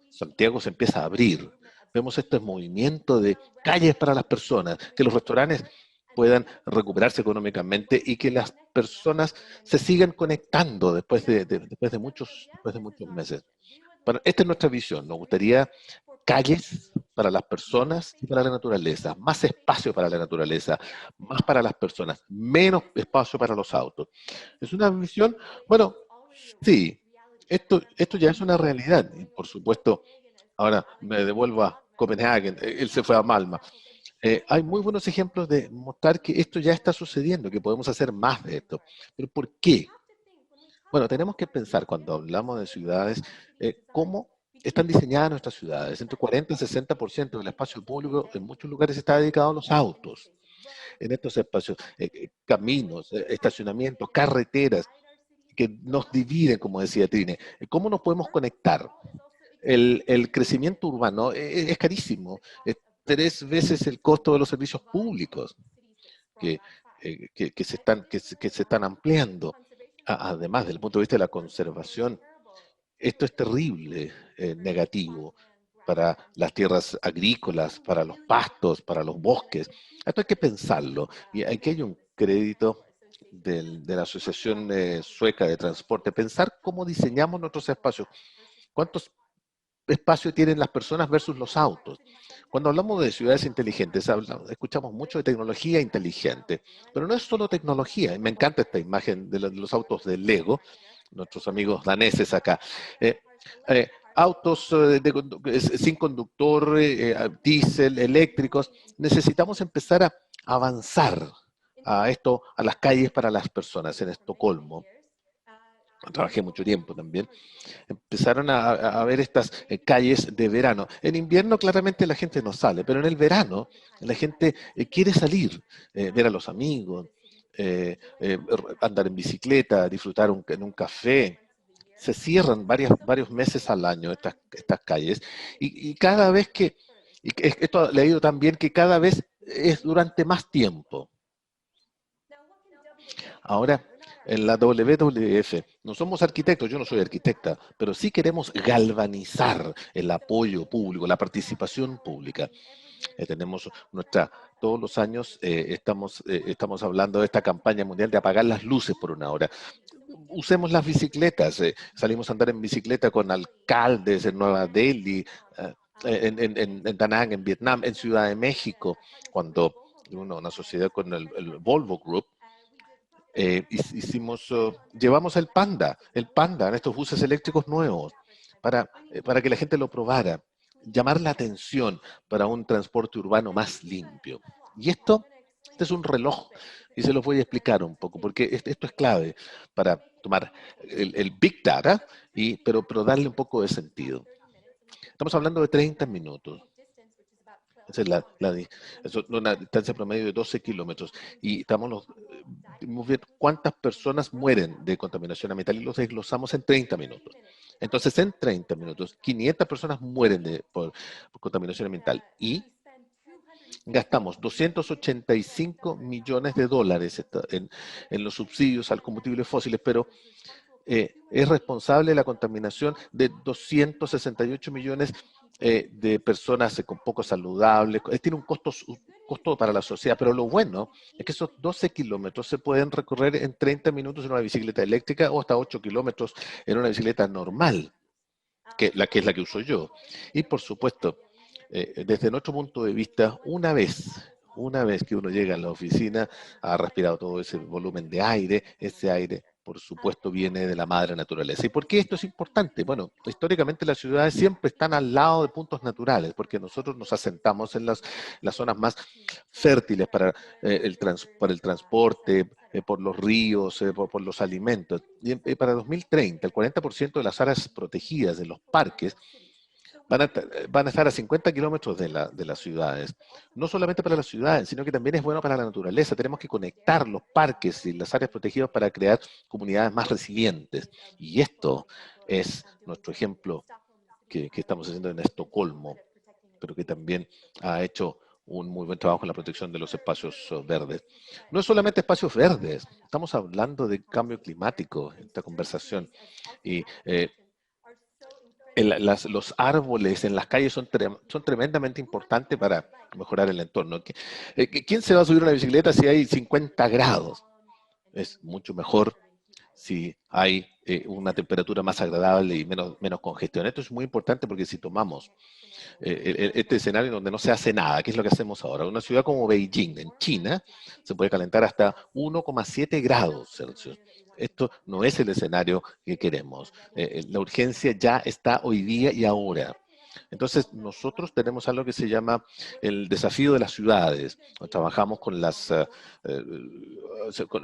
Santiago se empieza a abrir. Vemos este movimiento de calles para las personas, que los restaurantes puedan recuperarse económicamente y que las personas se sigan conectando después de muchos meses. Esta es nuestra visión. Nos gustaría calles para las personas y para la naturaleza, más espacio para la naturaleza, más para las personas, menos espacio para los autos. Es una visión, bueno, sí, esto ya es una realidad. Y por supuesto, ahora me devuelvo a Copenhague, él se fue a Malmö. Hay muy buenos ejemplos de mostrar que esto ya está sucediendo, que podemos hacer más de esto. ¿Pero por qué? Bueno, tenemos que pensar cuando hablamos de ciudades, cómo están diseñadas nuestras ciudades. Entre 40 y 60% del espacio público en muchos lugares está dedicado a los autos. En estos espacios, caminos, estacionamientos, carreteras, que nos dividen, como decía Trine. ¿Cómo nos podemos conectar? El crecimiento urbano es carísimo. Es 3 veces el costo de los servicios públicos que se están ampliando. Además, desde el punto de vista de la conservación, esto es terrible, negativo para las tierras agrícolas, para los pastos, para los bosques. Esto hay que pensarlo. Y aquí hay un crédito de la Asociación Sueca de Transporte. Pensar cómo diseñamos nuestros espacios. ¿Cuántos espacios tienen las personas versus los autos? Cuando hablamos de ciudades inteligentes, escuchamos mucho de tecnología inteligente, pero no es solo tecnología. Me encanta esta imagen de los autos de Lego, nuestros amigos daneses acá. Autos sin conductor, diésel, eléctricos. Necesitamos empezar a avanzar a las calles para las personas. En Estocolmo, trabajé mucho tiempo también, empezaron a ver estas calles de verano. En invierno claramente la gente no sale, pero en el verano la gente quiere salir, ver a los amigos, andar en bicicleta, disfrutar en un café. Se cierran varios meses al año estas calles y cada vez esto he leído también que cada vez es durante más tiempo. Ahora, en la WWF, no somos arquitectos, yo no soy arquitecta, pero sí queremos galvanizar el apoyo público, la participación pública. Todos los años estamos hablando de esta campaña mundial de apagar las luces por 1 hora. Usemos las bicicletas, salimos a andar en bicicleta con alcaldes en Nueva Delhi, en Da Nang, en Vietnam, en Ciudad de México, cuando una sociedad con el Volvo Group, llevamos el Panda en estos buses eléctricos nuevos, para que la gente lo probara, llamar la atención para un transporte urbano más limpio. Y este es un reloj, y se los voy a explicar un poco, porque esto es clave para tomar el Big Data, pero darle un poco de sentido. Estamos hablando de 30 minutos. Esa es una distancia promedio de 12 kilómetros. Y estamos viendo cuántas personas mueren de contaminación ambiental y los desglosamos en 30 minutos. Entonces, en 30 minutos, 500 personas mueren por contaminación ambiental y gastamos 285 millones de dólares en los subsidios al combustible fósiles, pero es responsable de la contaminación de 268 millones de personas con poco saludables. Tiene un costo para la sociedad, pero lo bueno es que esos 12 kilómetros se pueden recorrer en 30 minutos en una bicicleta eléctrica o hasta 8 kilómetros en una bicicleta normal, que es la que uso yo. Y por supuesto, desde nuestro punto de vista, una vez que uno llega a la oficina, ha respirado todo ese volumen de aire, ese aire, por supuesto, viene de la madre naturaleza. ¿Y por qué esto es importante? Bueno, históricamente las ciudades siempre están al lado de puntos naturales, porque nosotros nos asentamos en las zonas más fértiles para el transporte, por los ríos, por los alimentos. Y para 2030, el 40% de las áreas protegidas de los parques van a estar a 50 kilómetros de las ciudades. No solamente para las ciudades, sino que también es bueno para la naturaleza. Tenemos que conectar los parques y las áreas protegidas para crear comunidades más resilientes. Y esto es nuestro ejemplo que estamos haciendo en Estocolmo, pero que también ha hecho un muy buen trabajo en la protección de los espacios verdes. No es solamente espacios verdes, estamos hablando de cambio climático en esta conversación. Y los árboles en las calles son tremendamente importantes para mejorar el entorno. ¿Quién se va a subir a una bicicleta si hay 50 grados? Es mucho mejor si hay una temperatura más agradable y menos congestión. Esto es muy importante porque si tomamos este escenario donde no se hace nada, ¿qué es lo que hacemos ahora? Una ciudad como Beijing, en China, se puede calentar hasta 1,7 grados Celsius. Esto no es el escenario que queremos. La urgencia ya está hoy día y ahora. Entonces, nosotros tenemos algo que se llama el desafío de las ciudades. Trabajamos con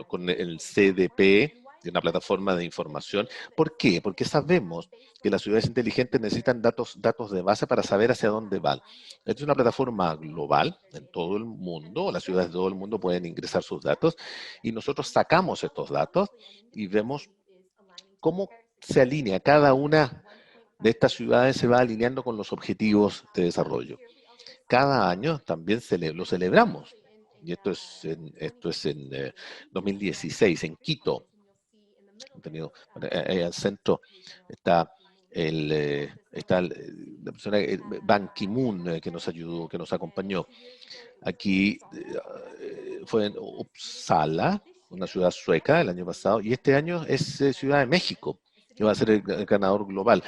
con el CDP, de una plataforma de información. ¿Por qué? Porque sabemos que las ciudades inteligentes necesitan datos de base para saber hacia dónde van. Esta es una plataforma global en todo el mundo, las ciudades de todo el mundo pueden ingresar sus datos y nosotros sacamos estos datos y vemos cómo se alinea cada una de estas ciudades, se va alineando con los objetivos de desarrollo. Cada año también lo celebramos, y esto es en 2016, en Quito. Al centro está la persona Ban Ki-moon que nos ayudó, que nos acompañó. Aquí fue en Uppsala, una ciudad sueca el año pasado, y este año es Ciudad de México, que va a ser el ganador global.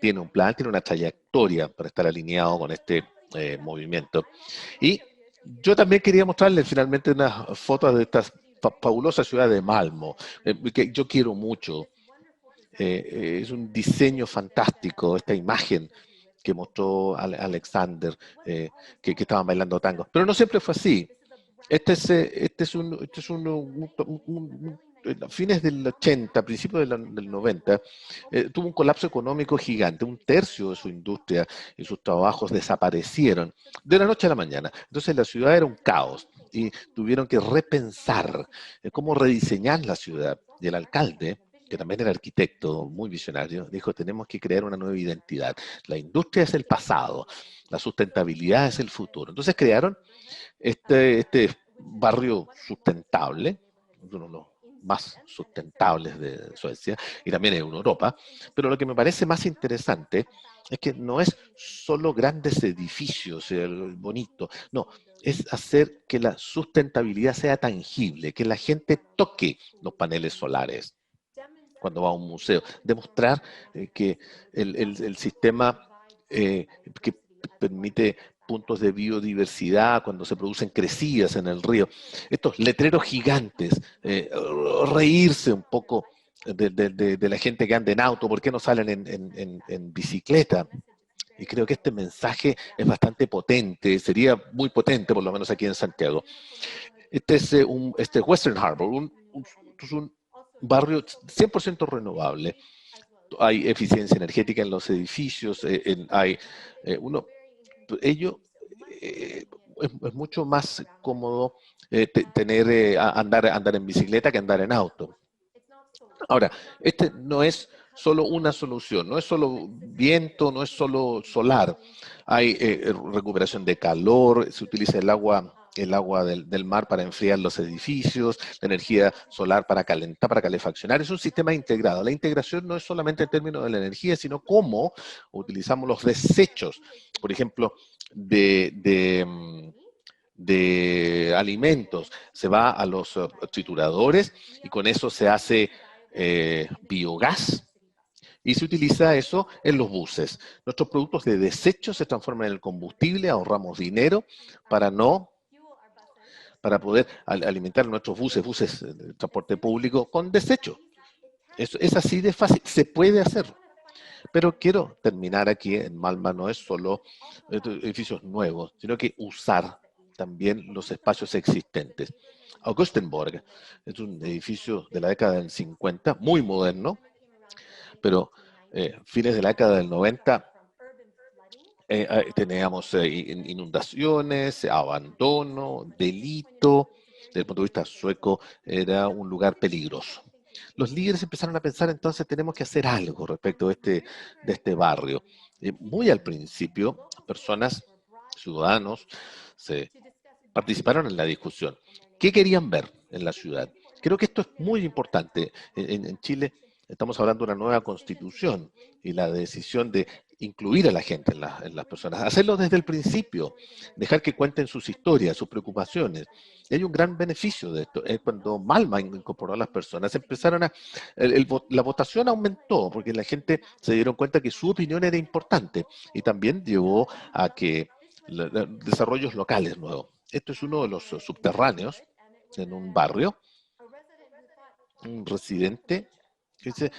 Tiene un plan, tiene una trayectoria para estar alineado con este movimiento. Y yo también quería mostrarles finalmente unas fotos de estas fabulosa ciudad de Malmö, que yo quiero mucho. Es un diseño fantástico, esta imagen que mostró Alexander, que estaban bailando tango. Pero no siempre fue así. A fines del 80, principios del 90, tuvo un colapso económico gigante. Un tercio de su industria y sus trabajos desaparecieron de la noche a la mañana. Entonces la ciudad era un caos y tuvieron que repensar cómo rediseñar la ciudad. Y el alcalde, que también era arquitecto muy visionario, dijo, tenemos que crear una nueva identidad. La industria es el pasado, la sustentabilidad es el futuro. Entonces crearon este barrio sustentable, uno de los más sustentables de Suecia y también en Europa, pero lo que me parece más interesante es que no es solo grandes edificios, bonito, no, es hacer que la sustentabilidad sea tangible, que la gente toque los paneles solares cuando va a un museo, demostrar que el sistema que permite puntos de biodiversidad, cuando se producen crecidas en el río, estos letreros gigantes, reírse un poco de la gente que anda en auto, ¿por qué no salen en bicicleta? Y creo que este mensaje es bastante potente, sería muy potente por lo menos aquí en Santiago. Este es Western Harbor, es un barrio 100% renovable. Hay eficiencia energética en los edificios, es mucho más cómodo andar en bicicleta que andar en auto. Ahora, este no es solo una solución, no es solo viento, no es solo solar. Hay recuperación de calor, se utiliza el agua del mar para enfriar los edificios, la energía solar para calentar, para calefaccionar. Es un sistema integrado. La integración no es solamente en términos de la energía, sino cómo utilizamos los desechos, por ejemplo, de alimentos. Se va a los trituradores y con eso se hace biogás. Y se utiliza eso en los buses. Nuestros productos de desecho se transforman en el combustible, ahorramos dinero para poder alimentar nuestros buses de transporte público con desecho. Eso es así de fácil, se puede hacer. Pero quiero terminar aquí en Malmö, no es solo edificios nuevos, sino que usar también los espacios existentes. Augustenborg es un edificio de la década del 50, muy moderno, pero fines de la década del 90 teníamos inundaciones, abandono, delito. Desde el punto de vista sueco, era un lugar peligroso. Los líderes empezaron a pensar, entonces tenemos que hacer algo respecto de este barrio. Muy al principio, personas, ciudadanos, participaron en la discusión. ¿Qué querían ver en la ciudad? Creo que esto es muy importante. En Chile estamos hablando de una nueva constitución y la decisión de incluir a la gente en las personas, hacerlo desde el principio, dejar que cuenten sus historias, sus preocupaciones. Y hay un gran beneficio de esto. Cuando Malmö incorporó a las personas, la votación aumentó porque la gente se dieron cuenta que su opinión era importante y también llevó a que desarrollos locales nuevos. Esto es uno de los subterráneos en un barrio. Un residente que dice,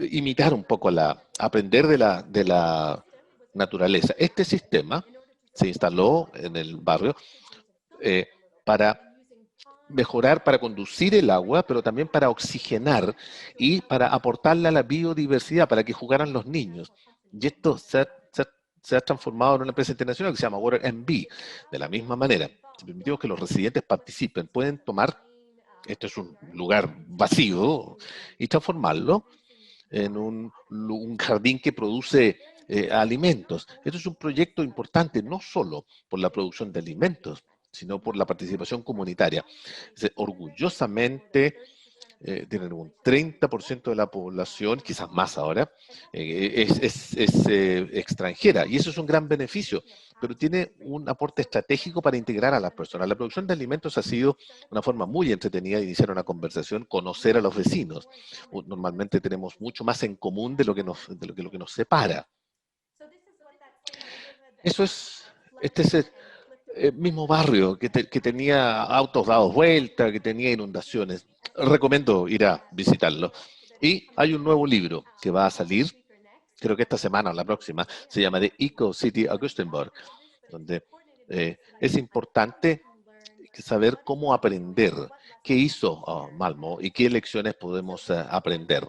imitar un poco aprender de la naturaleza. Este sistema se instaló en el barrio para mejorar, para conducir el agua, pero también para oxigenar y para aportarle a la biodiversidad, para que jugaran los niños. Y esto se ha transformado en una empresa internacional que se llama Water MB. De la misma manera, si permitimos que los residentes participen, pueden tomar, este es un lugar vacío, y transformarlo en un jardín que produce alimentos. Esto es un proyecto importante, no solo por la producción de alimentos, sino por la participación comunitaria. Orgullosamente, tienen un 30% de la población, quizás más ahora, es extranjera, y eso es un gran beneficio, pero tiene un aporte estratégico para integrar a las personas. La producción de alimentos ha sido una forma muy entretenida de iniciar una conversación, conocer a los vecinos. Normalmente tenemos mucho más en común de lo que nos separa. Este es el mismo barrio que tenía autos dados vuelta, que tenía inundaciones. Recomiendo ir a visitarlo. Y hay un nuevo libro que va a salir, creo que esta semana o la próxima, se llama The Eco City Augustenborg, donde es importante saber cómo aprender, qué hizo Malmö y qué lecciones podemos aprender.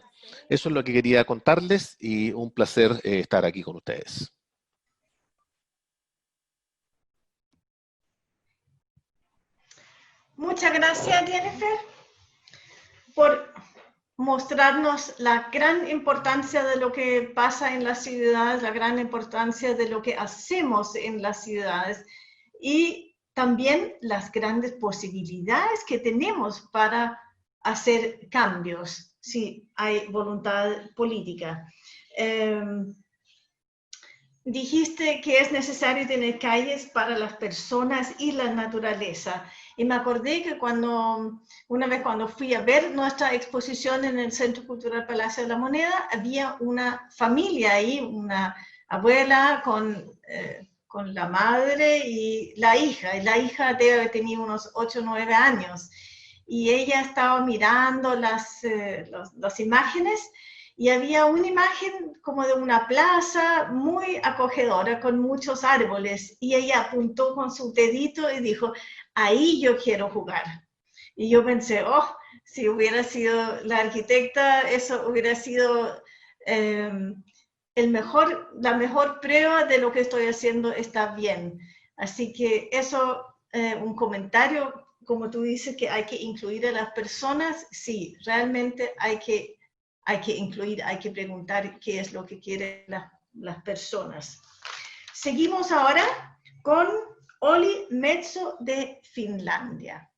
Eso es lo que quería contarles y un placer estar aquí con ustedes. Muchas gracias, Jennifer, por mostrarnos la gran importancia de lo que pasa en las ciudades, la gran importancia de lo que hacemos en las ciudades y también las grandes posibilidades que tenemos para hacer cambios si hay voluntad política. Dijiste que es necesario tener calles para las personas y la naturaleza. Y me acordé que una vez cuando fui a ver nuestra exposición en el Centro Cultural Palacio de la Moneda, había una familia ahí, una abuela con la madre y la hija. Y la hija debe haber tenido unos 8 o 9 años. Y ella estaba mirando las imágenes y había una imagen como de una plaza muy acogedora con muchos árboles. Y ella apuntó con su dedito y dijo, ahí yo quiero jugar. Y yo pensé, si hubiera sido la arquitecta, eso hubiera sido la mejor prueba de lo que estoy haciendo está bien. Así que eso, un comentario, como tú dices, que hay que incluir a las personas, sí, realmente hay que incluir, hay que preguntar qué es lo que quieren las personas. Seguimos ahora con Olli Metso de Finlandia.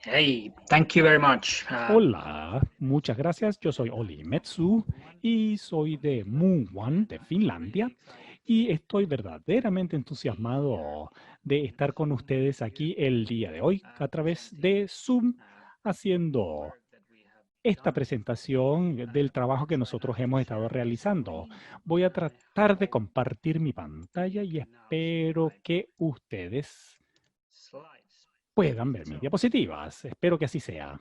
Hey, thank you very much. Hola, muchas gracias. Yo soy Olli Metso y soy de Muuan, de Finlandia. y estoy verdaderamente entusiasmado de estar con ustedes aquí el día de hoy a través de Zoom haciendo esta presentación del trabajo que nosotros hemos estado realizando. Voy a tratar de compartir mi pantalla y espero que ustedes puedan ver mis diapositivas. Espero que así sea.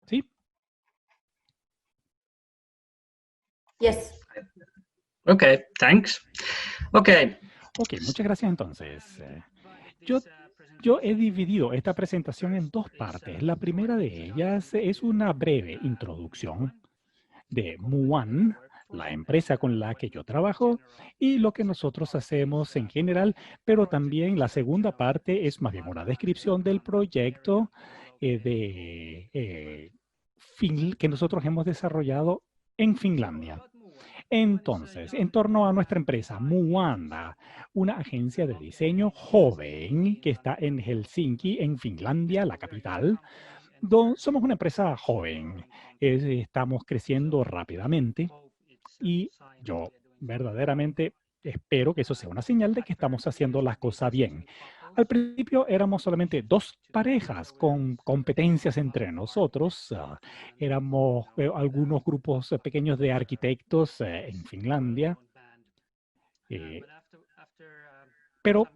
¿Sí? Yes. Okay, thanks. Okay. Ok, muchas gracias entonces. Yo he dividido esta presentación en dos partes. La primera de ellas es una breve introducción de Muon, la empresa con la que yo trabajo, y lo que nosotros hacemos en general, pero también la segunda parte es más bien una descripción del proyecto que nosotros hemos desarrollado en Finlandia. Entonces, en torno a nuestra empresa, Muanda, una agencia de diseño joven que está en Helsinki, en Finlandia, la capital. Somos una empresa joven, estamos creciendo rápidamente y yo verdaderamente espero que eso sea una señal de que estamos haciendo las cosas bien. Al principio éramos solamente dos parejas con competencias entre nosotros. Éramos algunos grupos pequeños de arquitectos en Finlandia. Pero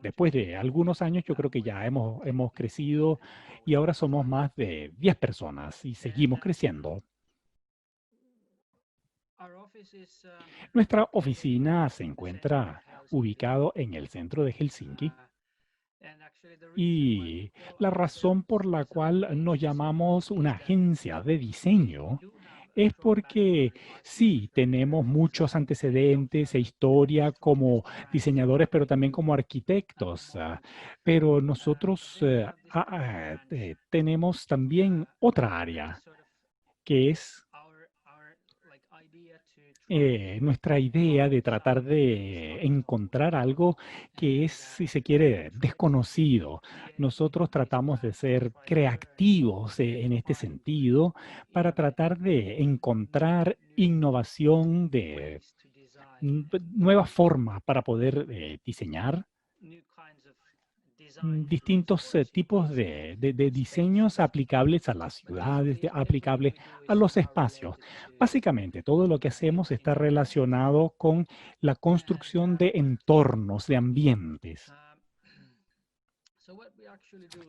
después de algunos años yo creo que ya hemos crecido y ahora somos más de 10 personas y seguimos creciendo. Nuestra oficina se encuentra ubicado en el centro de Helsinki y la razón por la cual nos llamamos una agencia de diseño es porque sí, tenemos muchos antecedentes e historia como diseñadores, pero también como arquitectos. Pero nosotros tenemos también otra área, que es nuestra idea de tratar de encontrar algo que es, si se quiere, desconocido. Nosotros tratamos de ser creativos en este sentido para tratar de encontrar innovación de nuevas formas para poder diseñar distintos tipos de diseños aplicables a las ciudades, aplicables a los espacios. Básicamente, todo lo que hacemos está relacionado con la construcción de entornos, de ambientes.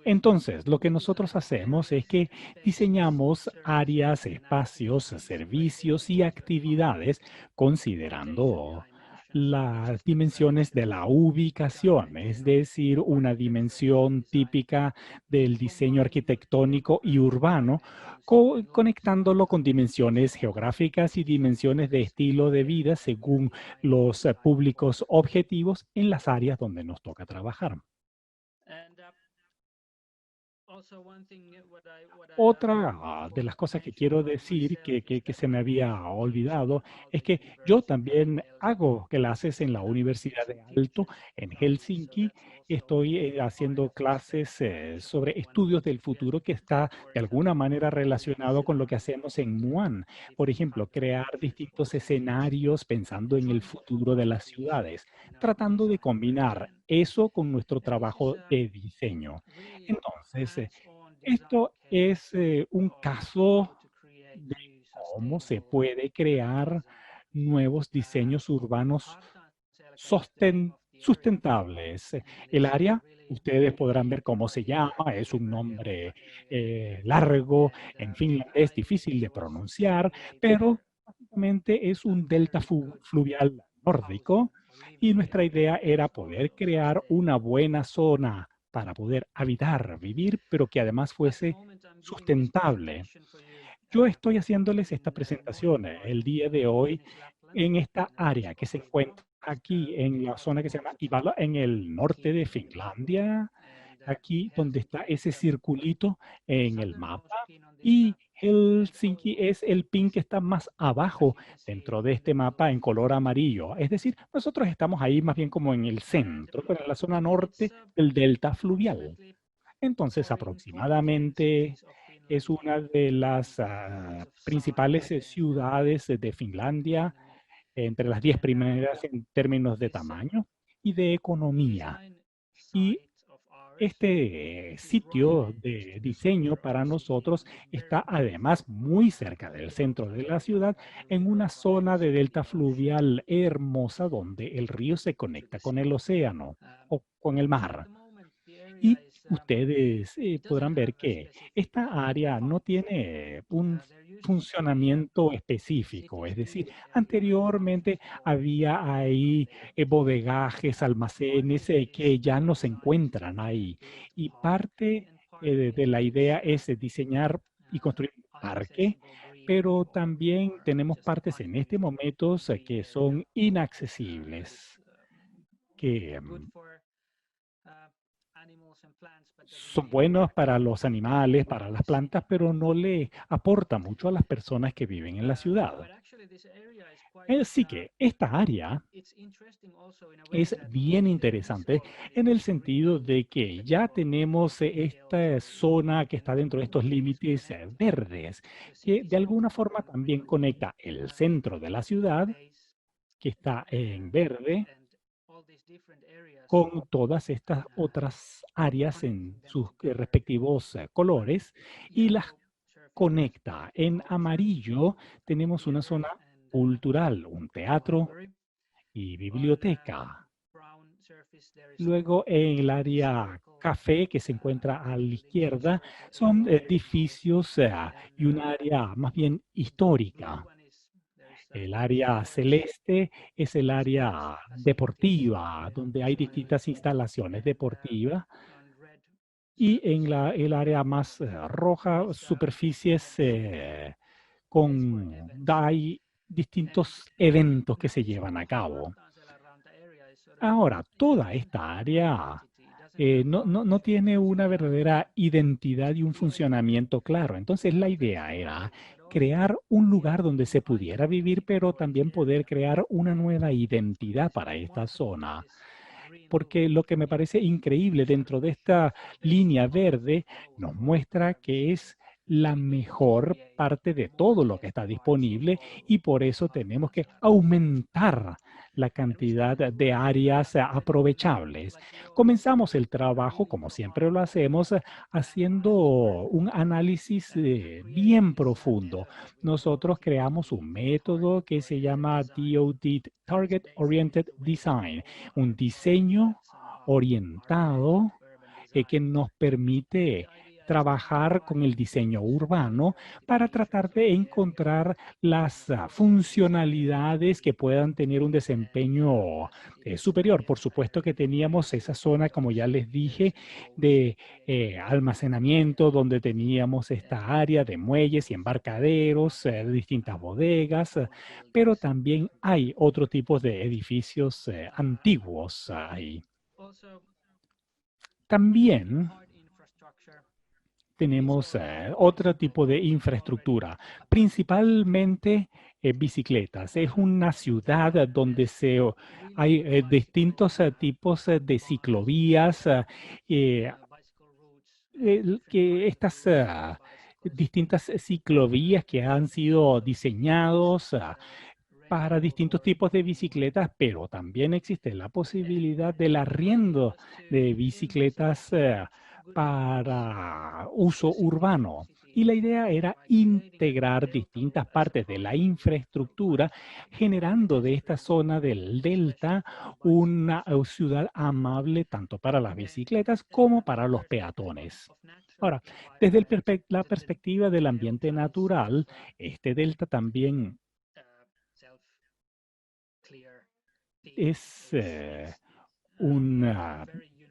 Entonces, lo que nosotros hacemos es que diseñamos áreas, espacios, servicios y actividades considerando las dimensiones de la ubicación, es decir, una dimensión típica del diseño arquitectónico y urbano, conectándolo con dimensiones geográficas y dimensiones de estilo de vida según los públicos objetivos en las áreas donde nos toca trabajar. Otra de las cosas que quiero decir que se me había olvidado es que yo también hago clases en la Universidad de Aalto en Helsinki. Estoy haciendo clases sobre estudios del futuro que está de alguna manera relacionado con lo que hacemos en MUAN. Por ejemplo, crear distintos escenarios pensando en el futuro de las ciudades, tratando de combinar eso con nuestro trabajo de diseño. Entonces, esto es un caso de cómo se puede crear nuevos diseños urbanos sustentables. El área, ustedes podrán ver cómo se llama, es un nombre largo, en finlandés, difícil de pronunciar, pero básicamente es un delta fluvial nórdico y nuestra idea era poder crear una buena zona para poder habitar, vivir, pero que además fuese sustentable. Yo estoy haciéndoles esta presentación el día de hoy en esta área que se encuentra aquí en la zona que se llama Ivala, en el norte de Finlandia, aquí donde está ese circulito en el mapa. Y Helsinki es el pin que está más abajo dentro de este mapa en color amarillo. Es decir, nosotros estamos ahí más bien como en el centro, pero en la zona norte del delta fluvial. Entonces, aproximadamente es una de las principales ciudades de Finlandia. entre las 10 primeras en términos de tamaño y de economía. Y este sitio de diseño para nosotros está además muy cerca del centro de la ciudad, en una zona de delta fluvial hermosa donde el río se conecta con el océano o con el mar. Y ustedes podrán ver que esta área no tiene un funcionamiento específico, es decir, anteriormente había ahí bodegajes, almacenes que ya no se encuentran ahí. Y parte de la idea es diseñar y construir un parque, pero también tenemos partes en este momento que son inaccesibles, que son buenos para los animales, para las plantas, pero no le aporta mucho a las personas que viven en la ciudad. Así que esta área es bien interesante en el sentido de que ya tenemos esta zona que está dentro de estos límites verdes, que de alguna forma también conecta el centro de la ciudad, que está en verde, con todas estas otras áreas en sus respectivos colores y las conecta. En amarillo tenemos una zona cultural, un teatro y biblioteca. Luego en el área café que se encuentra a la izquierda son edificios y un área más bien histórica. El área celeste es el área deportiva, donde hay distintas instalaciones deportivas. Y en el área más roja, superficies hay distintos eventos que se llevan a cabo. Ahora, toda esta área no tiene una verdadera identidad y un funcionamiento claro. Entonces, la idea era crear un lugar donde se pudiera vivir, pero también poder crear una nueva identidad para esta zona. Porque lo que me parece increíble dentro de esta línea verde nos muestra que es la mejor parte de todo lo que está disponible y por eso tenemos que aumentar la cantidad de áreas aprovechables. Comenzamos el trabajo, como siempre lo hacemos, haciendo un análisis bien profundo. Nosotros creamos un método que se llama TOD, Target Oriented Design, un diseño orientado que nos permite trabajar con el diseño urbano para tratar de encontrar las funcionalidades que puedan tener un desempeño superior. Por supuesto que teníamos esa zona, como ya les dije, de almacenamiento, donde teníamos esta área de muelles y embarcaderos, distintas bodegas, pero también hay otro tipo de edificios antiguos ahí. También tenemos otro tipo de infraestructura, principalmente bicicletas. Es una ciudad donde hay distintos tipos de ciclovías, que estas distintas ciclovías que han sido diseñados para distintos tipos de bicicletas, pero también existe la posibilidad del arriendo de bicicletas para uso urbano. Y la idea era integrar distintas partes de la infraestructura, generando de esta zona del delta una ciudad amable tanto para las bicicletas como para los peatones. Ahora, desde la perspectiva del ambiente natural, este delta también es un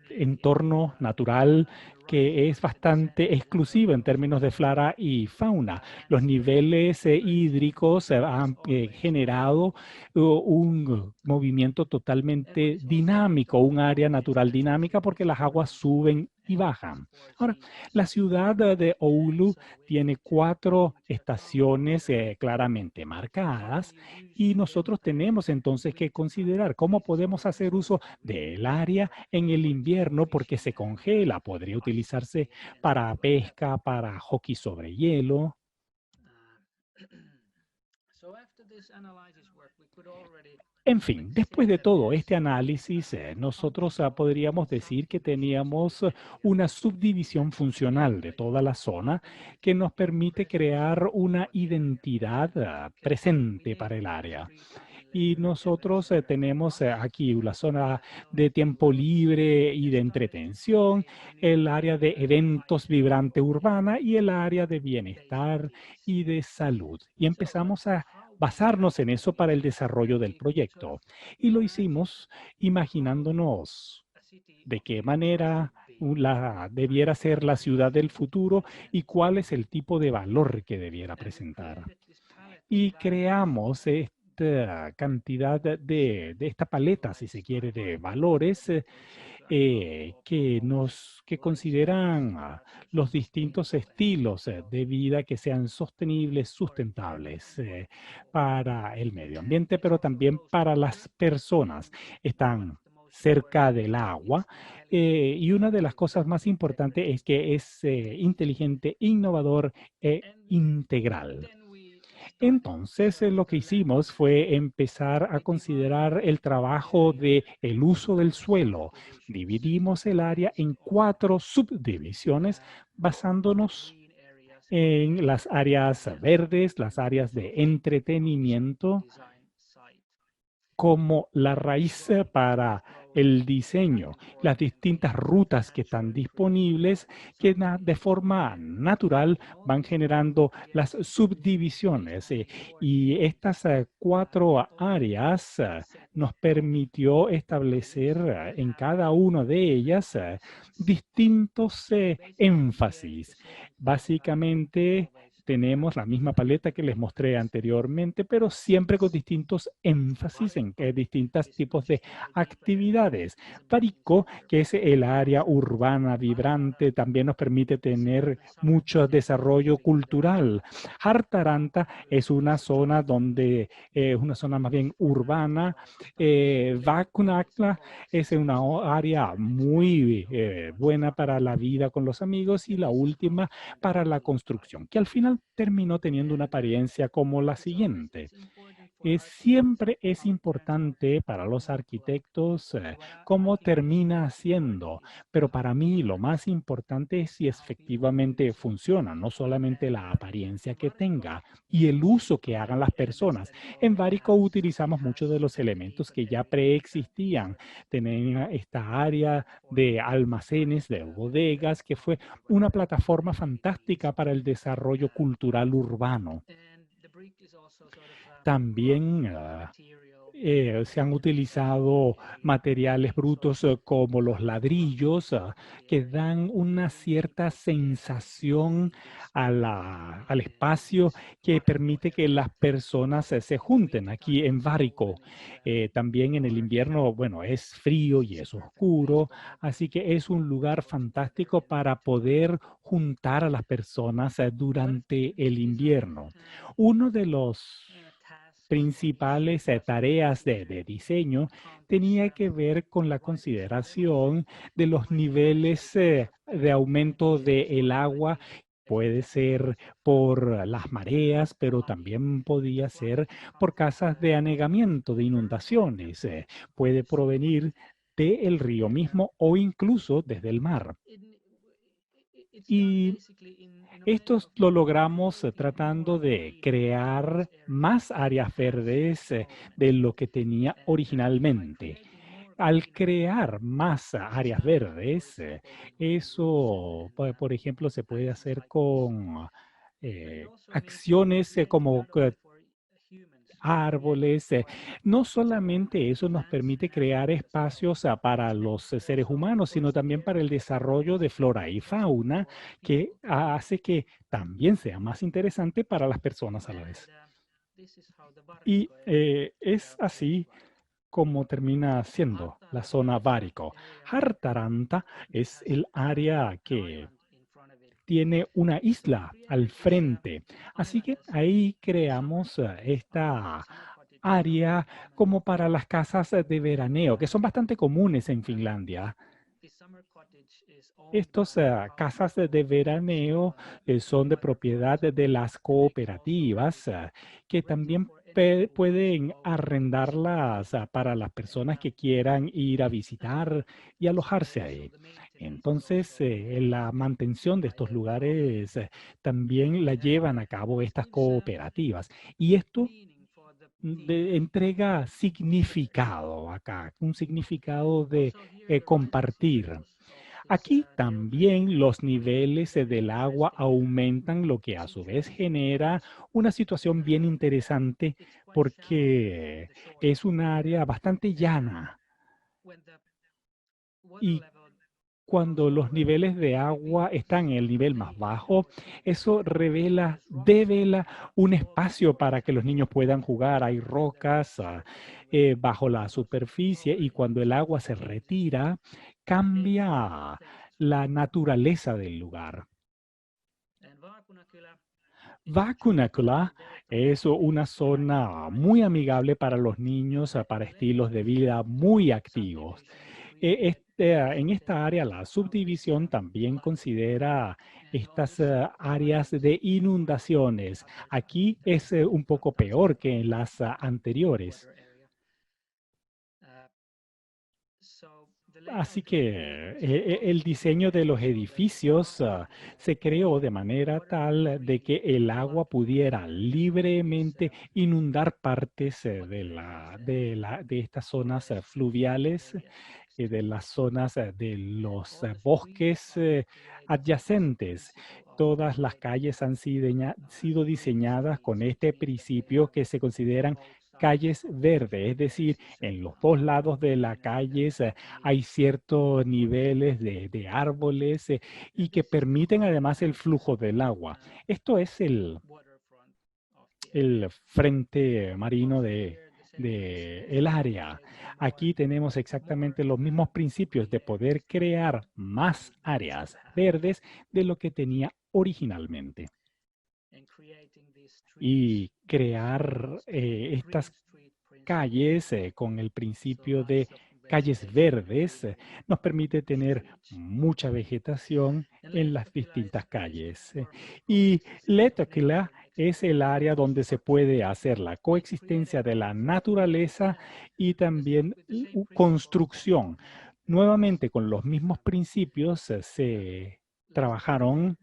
entorno natural que es bastante exclusivo en términos de flora y fauna. Los niveles hídricos han generado un movimiento totalmente dinámico, un área natural dinámica porque las aguas suben y bajan. Ahora, la ciudad de Oulu tiene 4 estaciones claramente marcadas y nosotros tenemos entonces que considerar cómo podemos hacer uso del área en el invierno porque se congela, podría utilizarse para pesca, para hockey sobre hielo. En fin, después de todo este análisis, nosotros podríamos decir que teníamos una subdivisión funcional de toda la zona que nos permite crear una identidad presente para el área. Y nosotros tenemos aquí la zona de tiempo libre y de entretención, el área de eventos vibrante urbana y el área de bienestar y de salud. Y empezamos a basarnos en eso para el desarrollo del proyecto. Y lo hicimos imaginándonos de qué manera debiera ser la ciudad del futuro y cuál es el tipo de valor que debiera presentar. Y creamos esta cantidad de esta paleta, si se quiere, de valores que consideran los distintos estilos de vida que sean sostenibles, sustentables para el medio ambiente, pero también para las personas. Están cerca del agua y una de las cosas más importantes es que es inteligente, innovador e integral. Entonces, lo que hicimos fue empezar a considerar el trabajo de el uso del suelo. Dividimos el área en 4 subdivisiones basándonos en las áreas verdes, las áreas de entretenimiento, como la raíz para el diseño, las distintas rutas que están disponibles que de forma natural van generando las subdivisiones. Y estas 4 áreas nos permitió establecer en cada una de ellas distintos énfasis. Básicamente, tenemos la misma paleta que les mostré anteriormente, pero siempre con distintos énfasis en distintos tipos de actividades. Varico, que es el área urbana vibrante, también nos permite tener mucho desarrollo cultural. Hartaranta es una zona donde es una zona más bien urbana. Vacunacla es una área muy buena para la vida con los amigos y la última para la construcción, que al final terminó teniendo una apariencia como la siguiente. Siempre es importante para los arquitectos cómo termina siendo, pero para mí lo más importante es si efectivamente funciona, no solamente la apariencia que tenga y el uso que hagan las personas. En Varico utilizamos muchos de los elementos que ya preexistían. Tenía esta área de almacenes, de bodegas, que fue una plataforma fantástica para el desarrollo cultural urbano. También se han utilizado materiales brutos como los ladrillos que dan una cierta sensación al espacio que permite que las personas se junten aquí en Varico. También en el invierno, bueno, es frío y es oscuro, así que es un lugar fantástico para poder juntar a las personas durante el invierno. Uno de los principales tareas de diseño tenía que ver con la consideración de los niveles de aumento del agua. Puede ser por las mareas, pero también podía ser por causas de anegamiento, de inundaciones. Puede provenir del río mismo o incluso desde el mar. Y esto lo logramos tratando de crear más áreas verdes de lo que tenía originalmente. Al crear más áreas verdes, eso, por ejemplo, se puede hacer con acciones como árboles. No solamente eso nos permite crear espacios para los seres humanos, sino también para el desarrollo de flora y fauna, que hace que también sea más interesante para las personas a la vez. Y es así como termina siendo la zona Varico. Hartaranta es el área que tiene una isla al frente. Así que ahí creamos esta área como para las casas de veraneo, que son bastante comunes en Finlandia. Estas casas de veraneo son de propiedad de las cooperativas que también pueden arrendarlas para las personas que quieran ir a visitar y alojarse ahí. Entonces, la mantención de estos lugares también la llevan a cabo estas cooperativas. Y esto entrega significado acá, un significado de compartir. Aquí también los niveles del agua aumentan, lo que a su vez genera una situación bien interesante porque es un área bastante llana y cuando los niveles de agua están en el nivel más bajo, eso devela un espacio para que los niños puedan jugar. Hay rocas bajo la superficie y cuando el agua se retira, cambia la naturaleza del lugar. Vaakunakula es una zona muy amigable para los niños, para estilos de vida muy activos. En esta área, la subdivisión también considera estas áreas de inundaciones. Aquí es un poco peor que en las anteriores. Así que el diseño de los edificios se creó de manera tal de que el agua pudiera libremente inundar partes de estas zonas fluviales y de las zonas de los bosques adyacentes. Todas las calles han sido diseñadas con este principio que se consideran calles verdes, es decir, en los dos lados de la calle hay ciertos niveles de árboles y que permiten además el flujo del agua. Esto es el frente marino de el área. Aquí tenemos exactamente los mismos principios de poder crear más áreas verdes de lo que tenía originalmente. Y crear estas calles con el principio de calles verdes nos permite tener mucha vegetación en las distintas calles. Y Letokila es el área donde se puede hacer la coexistencia de la naturaleza y también construcción. Nuevamente, con los mismos principios se trabajaron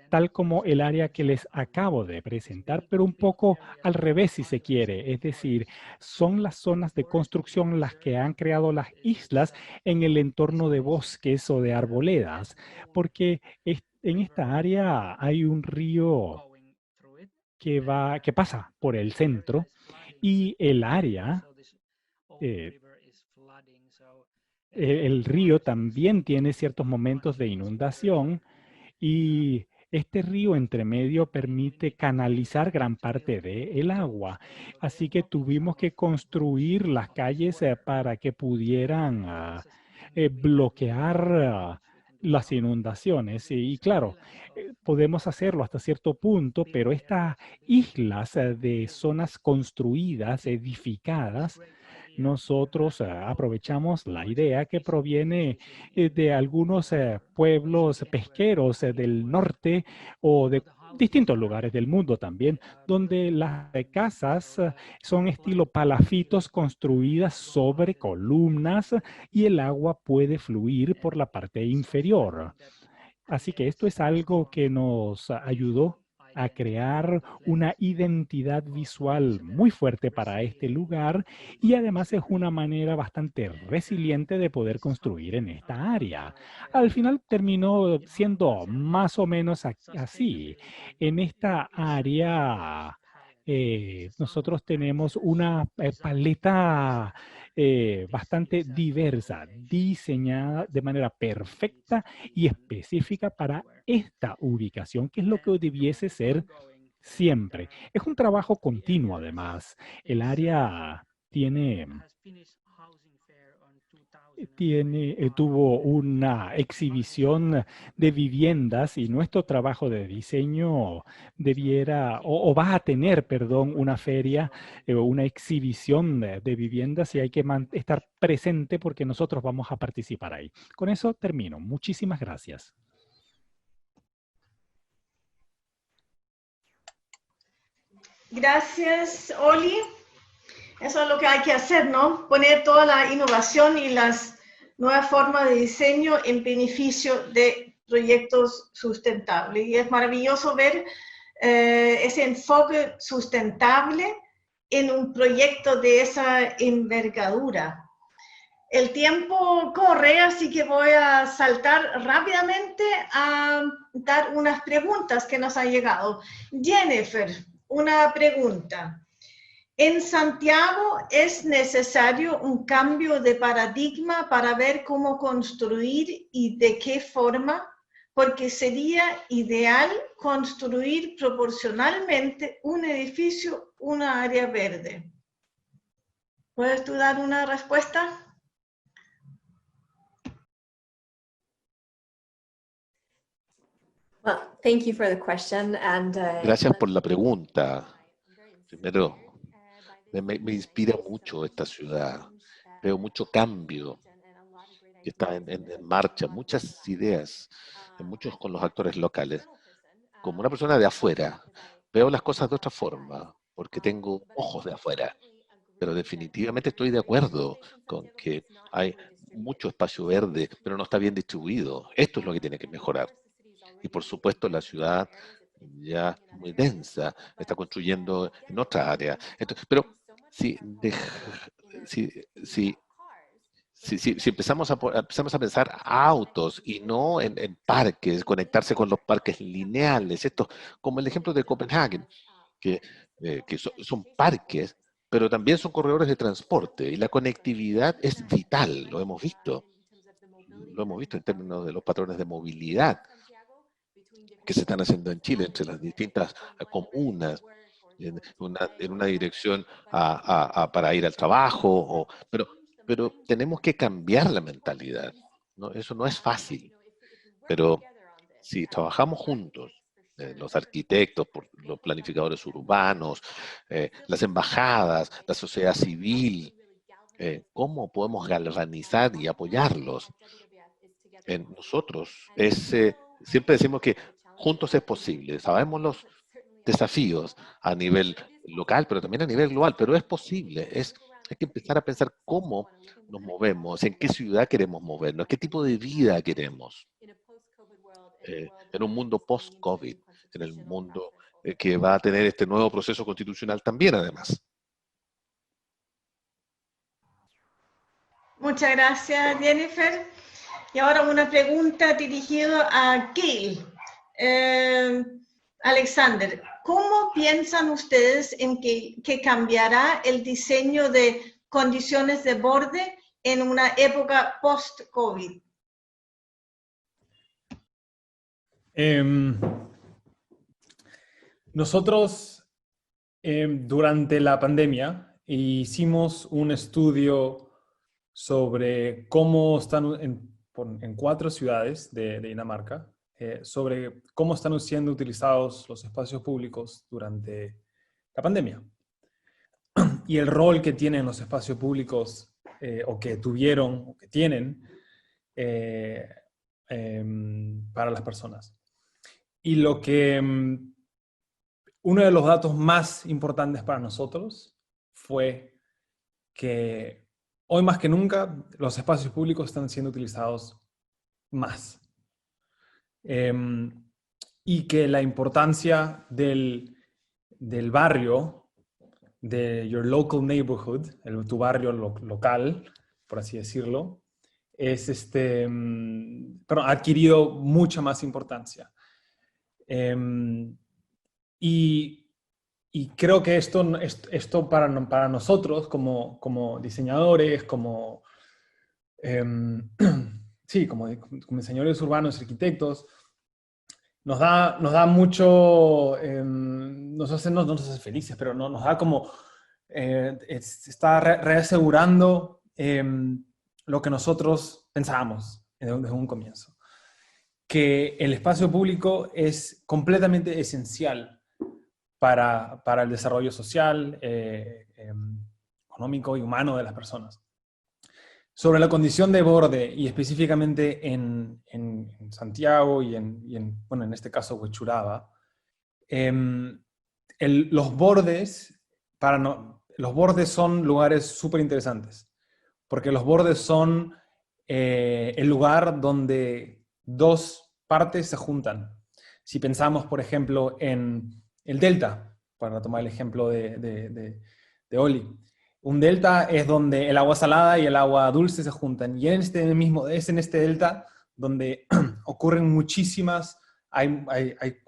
tal como el área que les acabo de presentar, pero un poco al revés si se quiere. Es decir, son las zonas de construcción las que han creado las islas en el entorno de bosques o de arboledas, porque en esta área hay un río que pasa por el centro y el área, el río también tiene ciertos momentos de inundación y este río entre medio permite canalizar gran parte del agua. Así que tuvimos que construir las calles para que pudieran bloquear las inundaciones. Y claro, podemos hacerlo hasta cierto punto, pero estas islas de zonas construidas, edificadas, nosotros aprovechamos la idea que proviene de algunos pueblos pesqueros del norte o de distintos lugares del mundo también, donde las casas son estilo palafitos construidas sobre columnas y el agua puede fluir por la parte inferior. Así que esto es algo que nos ayudó a crear una identidad visual muy fuerte para este lugar y además es una manera bastante resiliente de poder construir en esta área. Al final terminó siendo más o menos así. En esta área nosotros tenemos una paleta bastante diversa, diseñada de manera perfecta y específica para esta ubicación, que es lo que debiese ser siempre. Es un trabajo continuo, además. El área tuvo una exhibición de viviendas y nuestro trabajo de diseño va a tener, perdón, una feria o una exhibición de viviendas y hay que estar presente porque nosotros vamos a participar ahí. Con eso termino. Muchísimas gracias. Gracias, Oli. Eso es lo que hay que hacer, ¿no? Poner toda la innovación y las nuevas formas de diseño en beneficio de proyectos sustentables. Y es maravilloso ver ese enfoque sustentable en un proyecto de esa envergadura. El tiempo corre, así que voy a saltar rápidamente a dar unas preguntas que nos han llegado. Jennifer, una pregunta. En Santiago es necesario un cambio de paradigma para ver cómo construir y de qué forma, porque sería ideal construir proporcionalmente un edificio, una área verde. ¿Puedes tú dar una respuesta? Well, thank you for the question, and Gracias por la pregunta. Primero, me inspira mucho esta ciudad. Veo mucho cambio que está en marcha, muchas ideas, muchos con los actores locales. Como una persona de afuera, veo las cosas de otra forma, porque tengo ojos de afuera. Pero definitivamente estoy de acuerdo con que hay mucho espacio verde, pero no está bien distribuido. Esto es lo que tiene que mejorar. Y por supuesto la ciudad ya muy densa, está construyendo en otra área. Pero si empezamos a pensar autos y no en parques, conectarse con los parques lineales, esto, como el ejemplo de Copenhague, que son parques, pero también son corredores de transporte, y la conectividad es vital, lo hemos visto en términos de los patrones de movilidad que se están haciendo en Chile entre las distintas comunas, en una dirección para ir al trabajo, pero tenemos que cambiar la mentalidad, ¿no? Eso no es fácil, pero si trabajamos juntos, los arquitectos, los planificadores urbanos, las embajadas, la sociedad civil, ¿cómo podemos galvanizar y apoyarlos? Nosotros siempre decimos que juntos es posible. Sabemos los desafíos a nivel local, pero también a nivel global, pero es posible. Hay que empezar a pensar cómo nos movemos, en qué ciudad queremos movernos, qué tipo de vida queremos. En un mundo post-COVID, en el mundo que va a tener este nuevo proceso constitucional también, además. Muchas gracias, Jennifer. Y ahora una pregunta dirigida a Gail. Alexander, ¿cómo piensan ustedes en que cambiará el diseño de condiciones de borde en una época post-COVID? Nosotros, durante la pandemia, hicimos un estudio sobre cómo están en 4 ciudades de Dinamarca, sobre cómo están siendo utilizados los espacios públicos durante la pandemia. Y el rol que tienen los espacios públicos, o que tuvieron, o que tienen, para las personas. Y uno de los datos más importantes para nosotros fue que hoy más que nunca los espacios públicos están siendo utilizados más. Y que la importancia del barrio, de your local neighborhood, tu barrio local, por así decirlo, ha adquirido mucha más importancia. Y creo que esto para nosotros como diseñadores, como diseñadores urbanos, arquitectos, nos da mucho, nos hace felices, pero nos da como, está reasegurando lo que nosotros pensábamos desde un comienzo. Que el espacio público es completamente esencial para el desarrollo social, económico y humano de las personas. Sobre la condición de borde, y específicamente en Santiago y en este caso Huechuraba, los bordes, los bordes son lugares súper interesantes, porque los bordes son el lugar donde dos partes se juntan. Si pensamos, por ejemplo, en el delta, para tomar el ejemplo de Oli, un delta es donde el agua salada y el agua dulce se juntan, y es en este delta donde ocurren muchísimas, hay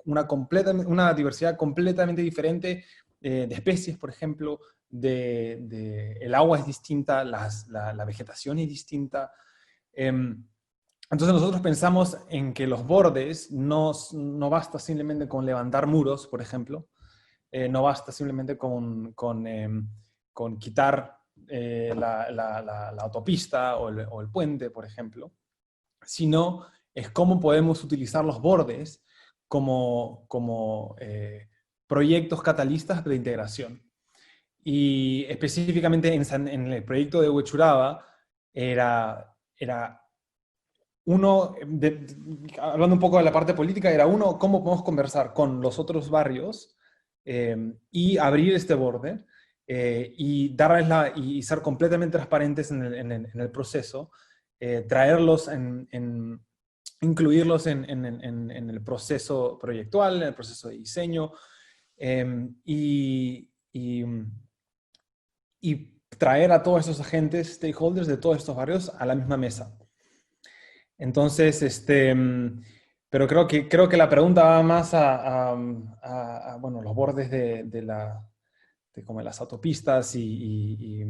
una diversidad completamente diferente de especies, por ejemplo, el agua es distinta, la vegetación es distinta. Entonces nosotros pensamos en que los bordes no basta simplemente con levantar muros, por ejemplo, no basta simplemente con quitar la autopista o el puente, por ejemplo, sino es cómo podemos utilizar los bordes como proyectos catalistas de integración. Y específicamente en el proyecto de Huechuraba era uno, hablando un poco de la parte política, era uno, cómo podemos conversar con los otros barrios y abrir este borde y ser completamente transparentes en el proceso, traerlos, incluirlos en el proceso proyectual, en el proceso de diseño, y traer a todos estos agentes, stakeholders de todos estos barrios a la misma mesa. Entonces, pero creo que la pregunta va más bueno, los bordes como las autopistas y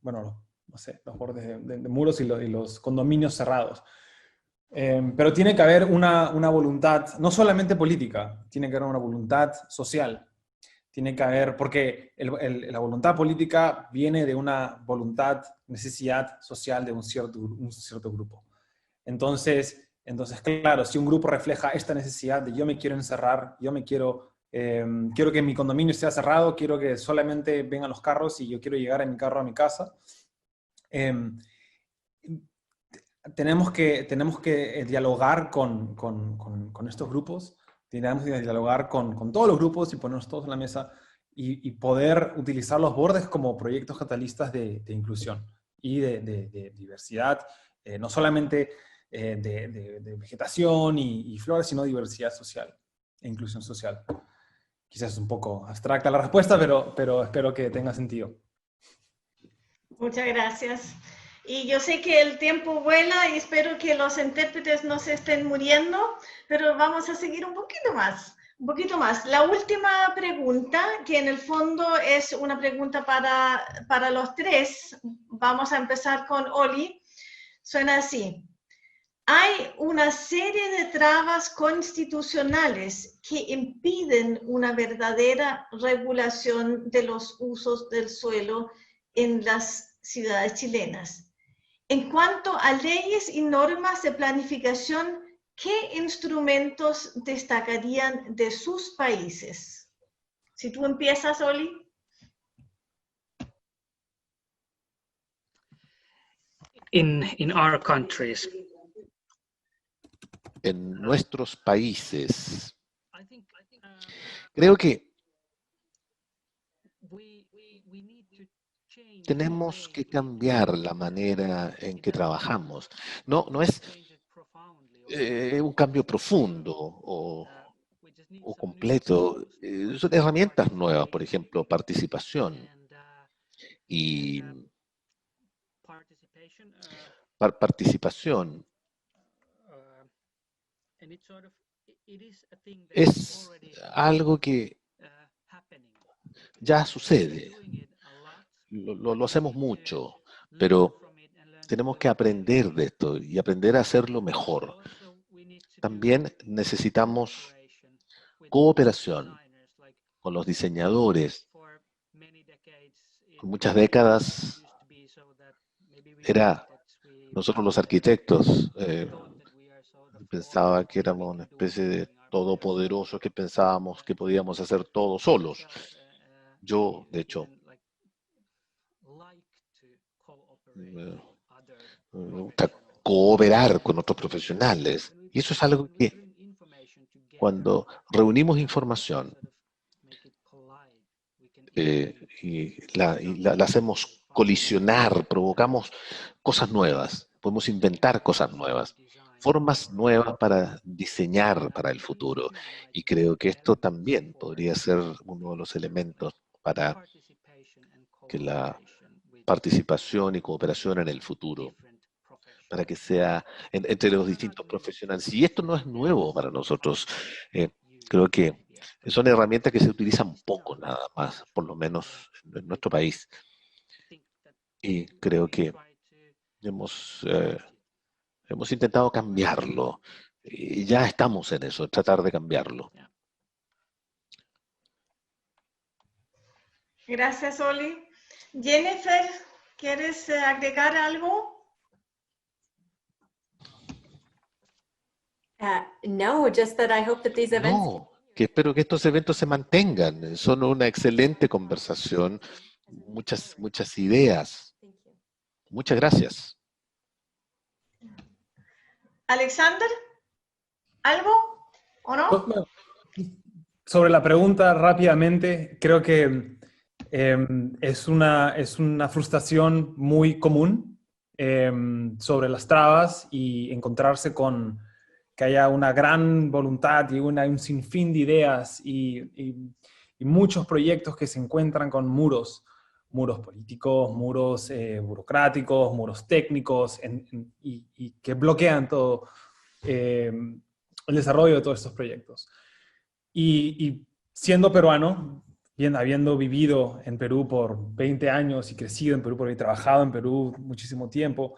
bueno, no sé, los bordes de muros y los condominios cerrados. Pero tiene que haber una voluntad, no solamente política, tiene que haber una voluntad social. Tiene que haber, porque la voluntad política viene de una necesidad social de un cierto grupo. Entonces, claro, si un grupo refleja esta necesidad de yo me quiero encerrar, quiero que mi condominio sea cerrado, quiero que solamente vengan los carros y yo quiero llegar en mi carro a mi casa, tenemos que dialogar con estos grupos, tenemos que dialogar con todos los grupos y ponernos todos en la mesa y poder utilizar los bordes como proyectos catalistas de inclusión y de diversidad, no solamente de vegetación y flora, sino diversidad social e inclusión social. Quizás es un poco abstracta la respuesta, pero espero que tenga sentido. Muchas gracias. Y yo sé que el tiempo vuela y espero que los intérpretes no se estén muriendo, pero vamos a seguir un poquito más. La última pregunta, que en el fondo es una pregunta para los tres, vamos a empezar con Oli, suena así. Hay una serie de trabas constitucionales que impiden una verdadera regulación de los usos del suelo en las ciudades chilenas. En cuanto a leyes y normas de planificación, ¿qué instrumentos destacarían de sus países? Si tú empiezas, Oli. In our countries. En nuestros países, creo que tenemos que cambiar la manera en que trabajamos. No es un cambio profundo o completo. Son herramientas nuevas, por ejemplo, participación y participación. Es algo que ya sucede. Lo hacemos mucho, pero tenemos que aprender de esto y aprender a hacerlo mejor. También necesitamos cooperación con los diseñadores. Por muchas décadas nosotros los arquitectos pensaba que éramos una especie de todopoderosos que pensábamos que podíamos hacer todo solos. Yo, de hecho, me gusta cooperar con otros profesionales. Y eso es algo que cuando reunimos información la hacemos colisionar, provocamos cosas nuevas, podemos inventar cosas nuevas, formas nuevas para diseñar para el futuro. Y creo que esto también podría ser uno de los elementos para que la participación y cooperación en el futuro, para que sea entre los distintos profesionales. Y esto no es nuevo para nosotros. Creo que son herramientas que se utilizan poco nada más, por lo menos en nuestro país. Y creo que hemos intentado cambiarlo. Y ya estamos en eso, tratar de cambiarlo. Gracias, Oli. Jennifer, ¿quieres agregar algo? No, just that I hope that these events. No, que espero que estos eventos se mantengan. Son una excelente conversación, muchas ideas. Muchas gracias. Alexander, ¿algo o no? Sobre la pregunta rápidamente, creo que es una frustración muy común sobre las trabas y encontrarse con que haya una gran voluntad y un sinfín de ideas y muchos proyectos que se encuentran con muros políticos, muros burocráticos, muros técnicos y que bloquean todo el desarrollo de todos estos proyectos. Y siendo peruano, habiendo vivido en Perú por 20 años y crecido en Perú, porque he trabajado en Perú muchísimo tiempo,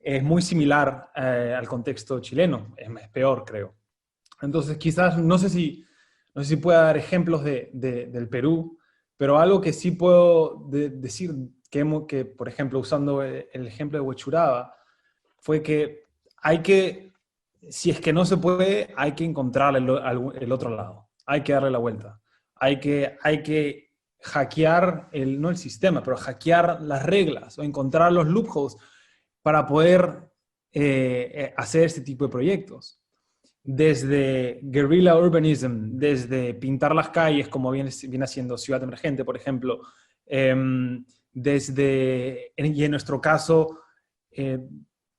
es muy similar al contexto chileno, es peor, creo. Entonces, quizás, no sé si pueda dar ejemplos del Perú, pero algo que sí puedo decir, que, por ejemplo, usando el ejemplo de Huechuraba, fue que si es que no se puede, hay que encontrar el otro lado. Hay que darle la vuelta. Hay que hackear, no el sistema, pero hackear las reglas o encontrar los loopholes para poder hacer este tipo de proyectos. Desde guerrilla urbanism, desde pintar las calles como viene haciendo Ciudad Emergente, por ejemplo, y en nuestro caso,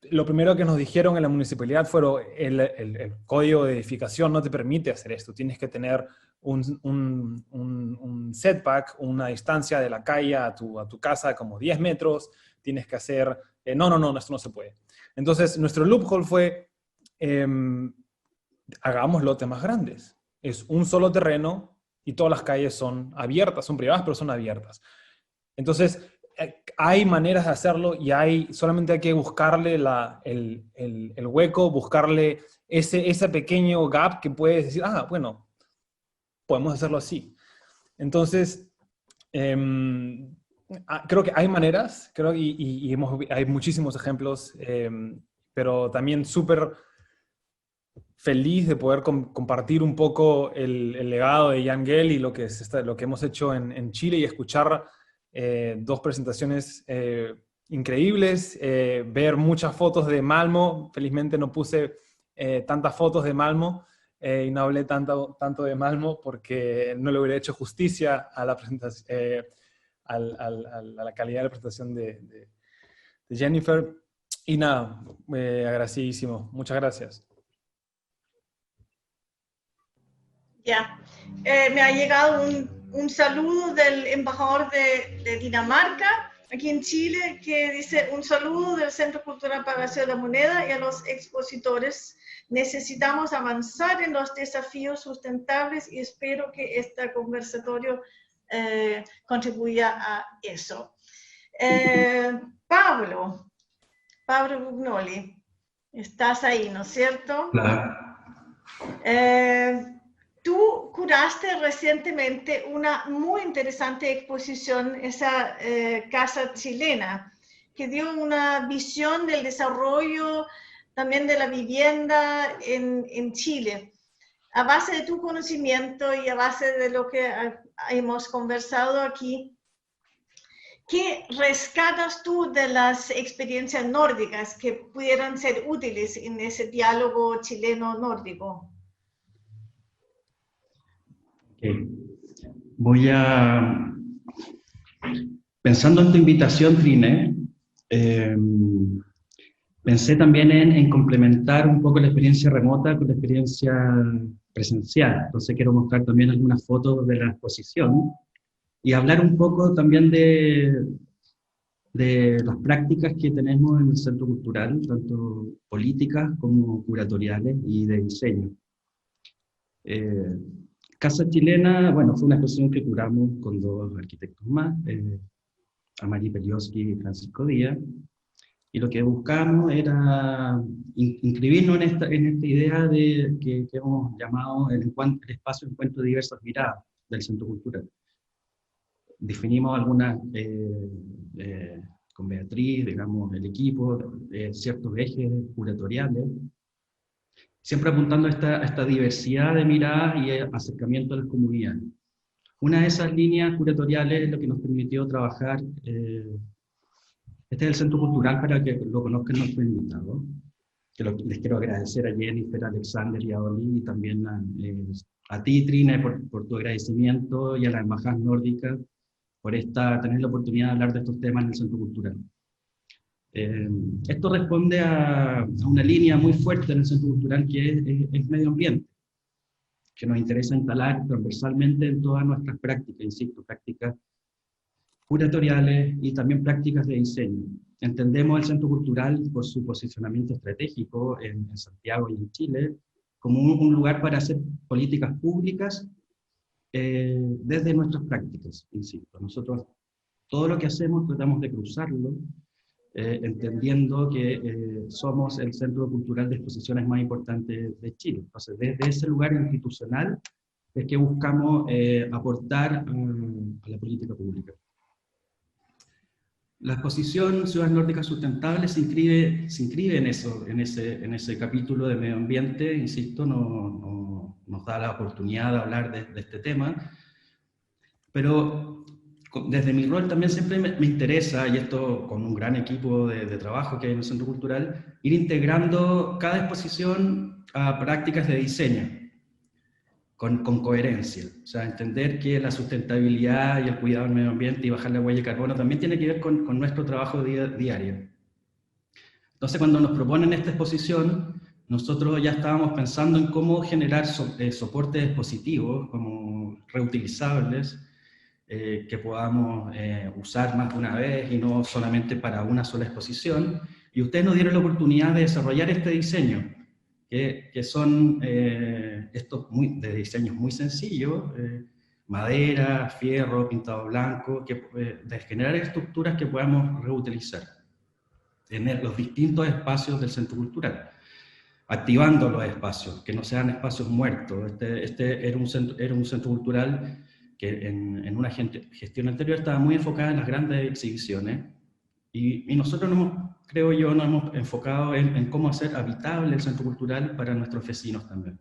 lo primero que nos dijeron en la municipalidad fue el código de edificación no te permite hacer esto, tienes que tener un setback, una distancia de la calle a tu casa como 10 metros, tienes que hacer, no, esto no se puede. Entonces, nuestro loophole fue, hagamos lotes más grandes. Es un solo terreno y todas las calles son abiertas, son privadas, pero son abiertas. Entonces, hay maneras de hacerlo y solamente hay que buscarle el hueco, buscarle ese pequeño gap que puedes decir, bueno, podemos hacerlo así. Entonces, creo que hay maneras, hay muchísimos ejemplos, pero también súper feliz de poder compartir un poco el legado de Jan Gehl y lo que hemos hecho en Chile y escuchar dos presentaciones increíbles, ver muchas fotos de Malmo. Felizmente no puse tantas fotos de Malmo y no hablé tanto de Malmo porque no le hubiera hecho justicia a la presentación, a la calidad de la presentación de Jennifer. Y nada, agradecidísimo. Muchas gracias. Ya, me ha llegado un saludo del embajador de Dinamarca aquí en Chile, que dice: un saludo del Centro Cultural Palacio de la Moneda y a los expositores. Necesitamos avanzar en los desafíos sustentables y espero que este conversatorio contribuya a eso. Pablo Bugnoli, estás ahí, ¿no es cierto? Claro. Tú curaste recientemente una muy interesante exposición, esa Casa Chilena, que dio una visión del desarrollo también de la vivienda en Chile. A base de tu conocimiento y a base de lo que hemos conversado aquí, ¿qué rescatas tú de las experiencias nórdicas que pudieran ser útiles en ese diálogo chileno-nórdico? Okay. Voy a Pensando en tu invitación, Trine, pensé también en complementar un poco la experiencia remota con la experiencia presencial. Entonces quiero mostrar también algunas fotos de la exposición y hablar un poco también de las prácticas que tenemos en el Centro Cultural, tanto políticas como curatoriales y de diseño. Casa Chilena, bueno, fue una exposición que curamos con dos arquitectos más, Amari Pelioski y Francisco Díaz, y lo que buscamos era inscribirnos en esta idea de que hemos llamado el espacio Encuentro de Diversas Miradas del Centro Cultural. Definimos algunas, con Beatriz, digamos, el equipo, ciertos ejes curatoriales, siempre apuntando a esta diversidad de miradas y acercamiento a las comunidades. Una de esas líneas curatoriales es lo que nos permitió trabajar. Este es el Centro Cultural, para que lo conozcan nuestros invitados. Les quiero agradecer a Jennifer, a Alexander y a Oli, y también a ti, Trine, por tu agradecimiento, y a las embajadas nórdicas por tener la oportunidad de hablar de estos temas en el Centro Cultural. Esto responde a una línea muy fuerte en el Centro Cultural, que es medio ambiente, que nos interesa instalar transversalmente en todas nuestras prácticas, insisto, prácticas curatoriales y también prácticas de diseño. Entendemos el Centro Cultural por su posicionamiento estratégico en Santiago y en Chile como un lugar para hacer políticas públicas desde nuestras prácticas, insisto. Nosotros todo lo que hacemos tratamos de cruzarlo, entendiendo que somos el centro cultural de exposiciones más importante de Chile. Entonces, desde ese lugar institucional es que buscamos aportar a la política pública. La exposición Ciudades Nórdicas Sustentables se inscribe en ese capítulo de medio ambiente, insisto, nos da la oportunidad de hablar de este tema, pero desde mi rol también siempre me interesa, y esto con un gran equipo de trabajo que hay en el Centro Cultural, ir integrando cada exposición a prácticas de diseño, con coherencia. O sea, entender que la sustentabilidad y el cuidado del medio ambiente y bajar la huella de carbono también tiene que ver con nuestro trabajo diario. Entonces, cuando nos proponen esta exposición, nosotros ya estábamos pensando en cómo generar soportes expositivos, como reutilizables, que podamos usar más de una vez y no solamente para una sola exposición. Y ustedes nos dieron la oportunidad de desarrollar este diseño, que son estos de diseños muy sencillos, madera, fierro, pintado blanco, de generar estructuras que podamos reutilizar en los distintos espacios del Centro Cultural, activando los espacios, que no sean espacios muertos. Este era un centro cultural que en una gestión anterior estaba muy enfocada en las grandes exhibiciones, y nosotros creo yo, nos hemos enfocado en cómo hacer habitable el Centro Cultural para nuestros vecinos también,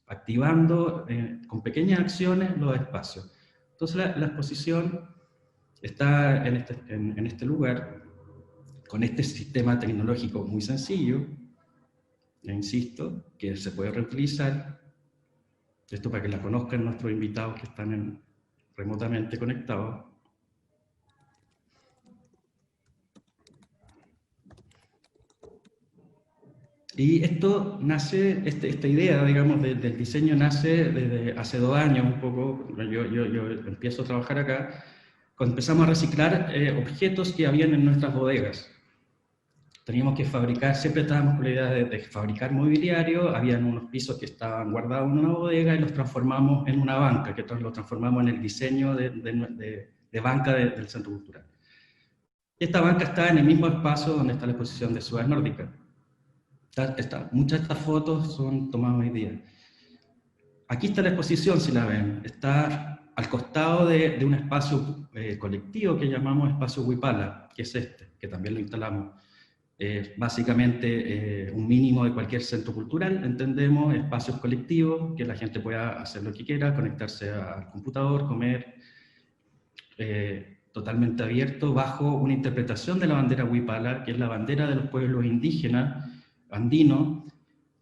activando con pequeñas acciones los espacios. Entonces la exposición está en este lugar, con este sistema tecnológico muy sencillo, insisto, que se puede reutilizar. Esto para que la conozcan nuestros invitados que están remotamente conectados. Y esto nace, esta idea, digamos, del diseño nace desde hace 2 años un poco. Yo empiezo a trabajar acá, cuando empezamos a reciclar objetos que habían en nuestras bodegas. Teníamos que fabricar, siempre estábamos con la idea de fabricar mobiliario, habían unos pisos que estaban guardados en una bodega y los transformamos en una banca, que lo transformamos en el diseño de banca del Centro Cultural. Esta banca está en el mismo espacio donde está la exposición de Ciudades Nórdicas. Muchas de estas fotos son tomadas hoy día. Aquí está la exposición, si la ven. Está al costado de un espacio colectivo que llamamos espacio Huipala, que es que también lo instalamos. Básicamente un mínimo de cualquier centro cultural, entendemos espacios colectivos, que la gente pueda hacer lo que quiera, conectarse al computador, comer, totalmente abierto, bajo una interpretación de la bandera Huipala, que es la bandera de los pueblos indígenas, andino,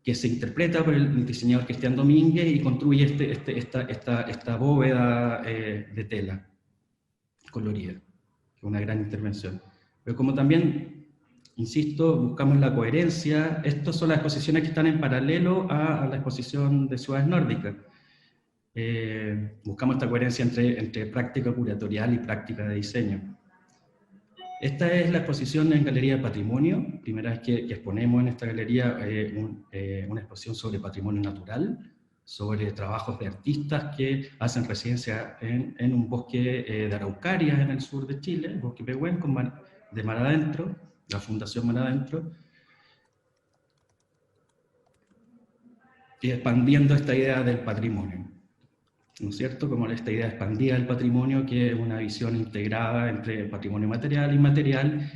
que se interpreta por el diseñador Cristian Domínguez y construye esta bóveda de tela colorida. una gran intervención. Pero como también, insisto, buscamos la coherencia, estas son las exposiciones que están en paralelo a la exposición de ciudades nórdicas. Buscamos esta coherencia entre práctica curatorial y práctica de diseño. Esta es la exposición en Galería de Patrimonio, primera vez que exponemos en esta galería una exposición sobre patrimonio natural, sobre trabajos de artistas que hacen residencia en un bosque de araucarias en el sur de Chile, el bosque Pehuen, de Mar Adentro, la Fundación Mar Adentro, y expandiendo esta idea del patrimonio, ¿no es cierto? Como esta idea expandida del patrimonio, que es una visión integrada entre patrimonio material, inmaterial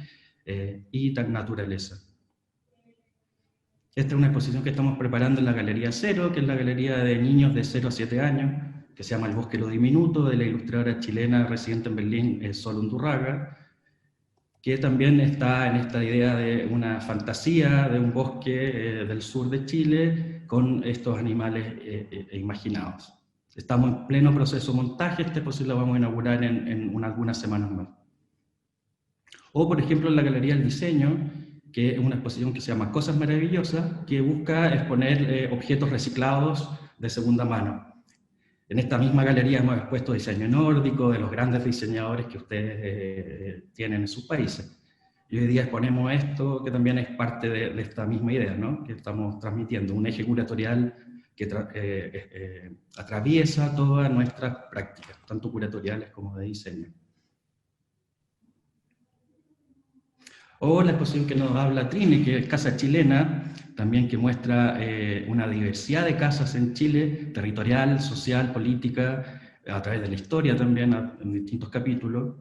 y naturaleza. Esta es una exposición que estamos preparando en la Galería Cero, que es la galería de niños de 0 a 7 años, que se llama El Bosque Lo Diminuto, de la ilustradora chilena residente en Berlín, Sol Undurraga, que también está en esta idea de una fantasía de un bosque del sur de Chile con estos animales imaginados. Estamos en pleno proceso de montaje, esta exposición la vamos a inaugurar en algunas semanas más. O, por ejemplo, en la Galería del Diseño, que es una exposición que se llama Cosas Maravillosas, que busca exponer objetos reciclados de segunda mano. En esta misma galería hemos expuesto diseño nórdico de los grandes diseñadores que ustedes tienen en sus países. Y hoy día exponemos esto, que también es parte de esta misma idea, ¿no? Que estamos transmitiendo, un eje curatorial que atraviesa todas nuestras prácticas, tanto curatoriales como de diseño. O la exposición que nos habla Trini, que es Casa Chilena, también que muestra una diversidad de casas en Chile, territorial, social, política, a través de la historia también, en distintos capítulos,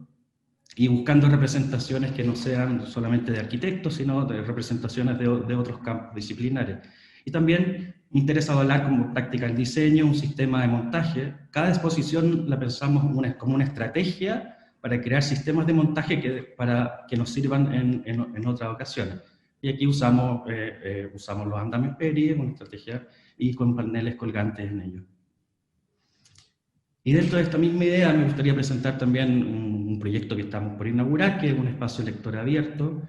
y buscando representaciones que no sean solamente de arquitectos, sino de representaciones de otros campos disciplinares. Y también me interesa hablar como práctica del diseño, un sistema de montaje. Cada exposición la pensamos como una estrategia para crear sistemas de montaje que nos sirvan en otras ocasiones. Y aquí usamos los andamios PERI, una estrategia, y con paneles colgantes en ellos. Y dentro de esta misma idea me gustaría presentar también un proyecto que estamos por inaugurar, que es un espacio lector abierto,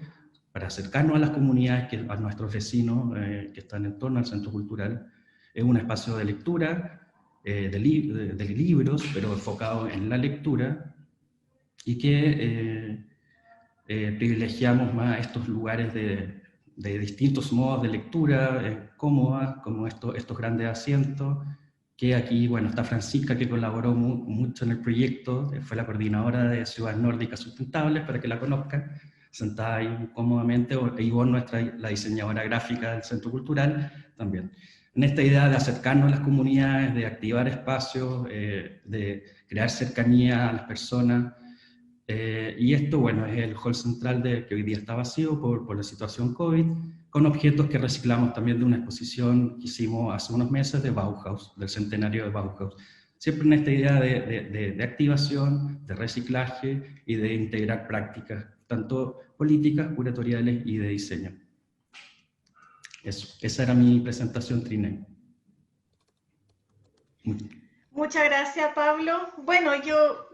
para acercarnos a las comunidades, a nuestros vecinos que están en torno al Centro Cultural. Es un espacio de lectura, de libros, pero enfocado en la lectura, y que privilegiamos más estos lugares de distintos modos de lectura, cómodas, como estos grandes asientos, que aquí, bueno, está Francisca, que colaboró mucho en el proyecto, fue la coordinadora de Ciudades Nórdicas Sustentables, para que la conozcan, sentada ahí cómodamente, e Ivonne, la diseñadora gráfica del Centro Cultural, también. En esta idea de acercarnos a las comunidades, de activar espacios, de crear cercanía a las personas. Y esto, bueno, es el hall central que hoy día está vacío por la situación COVID, con objetos que reciclamos también de una exposición que hicimos hace unos meses de Bauhaus, del centenario de Bauhaus. Siempre en esta idea de activación, de reciclaje y de integrar prácticas, tanto políticas, curatoriales y de diseño. Eso, esa era mi presentación, Trine. Muchas gracias, Pablo. Bueno, yo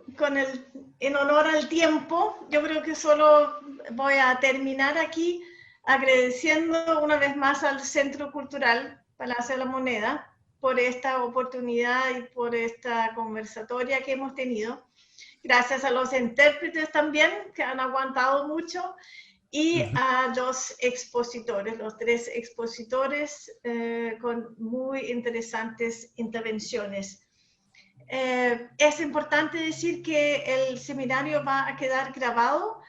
en honor al tiempo, yo creo que solo voy a terminar aquí agradeciendo una vez más al Centro Cultural Palacio de la Moneda por esta oportunidad y por esta conversatoria que hemos tenido. Gracias a los intérpretes también, que han aguantado mucho, y a los expositores, los 3 expositores con muy interesantes intervenciones. Es importante decir que el seminario va a quedar grabado,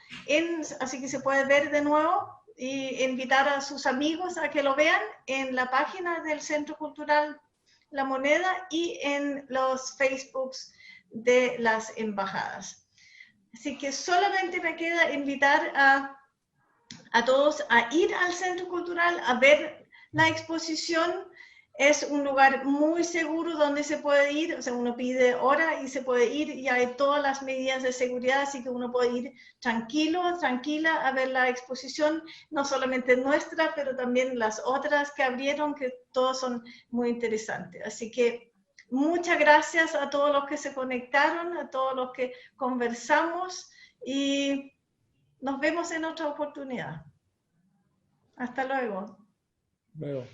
así que se puede ver de nuevo, y invitar a sus amigos a que lo vean en la página del Centro Cultural La Moneda y en los Facebooks de las embajadas. Así que solamente me queda invitar a todos a ir al Centro Cultural, a ver la exposición. Es un lugar muy seguro donde se puede ir, o sea, uno pide hora y se puede ir, y hay todas las medidas de seguridad, así que uno puede ir tranquilo, tranquila a ver la exposición, no solamente nuestra, pero también las otras que abrieron, que todas son muy interesantes. Así que muchas gracias a todos los que se conectaron, a todos los que conversamos, y nos vemos en otra oportunidad. Hasta luego. Luego.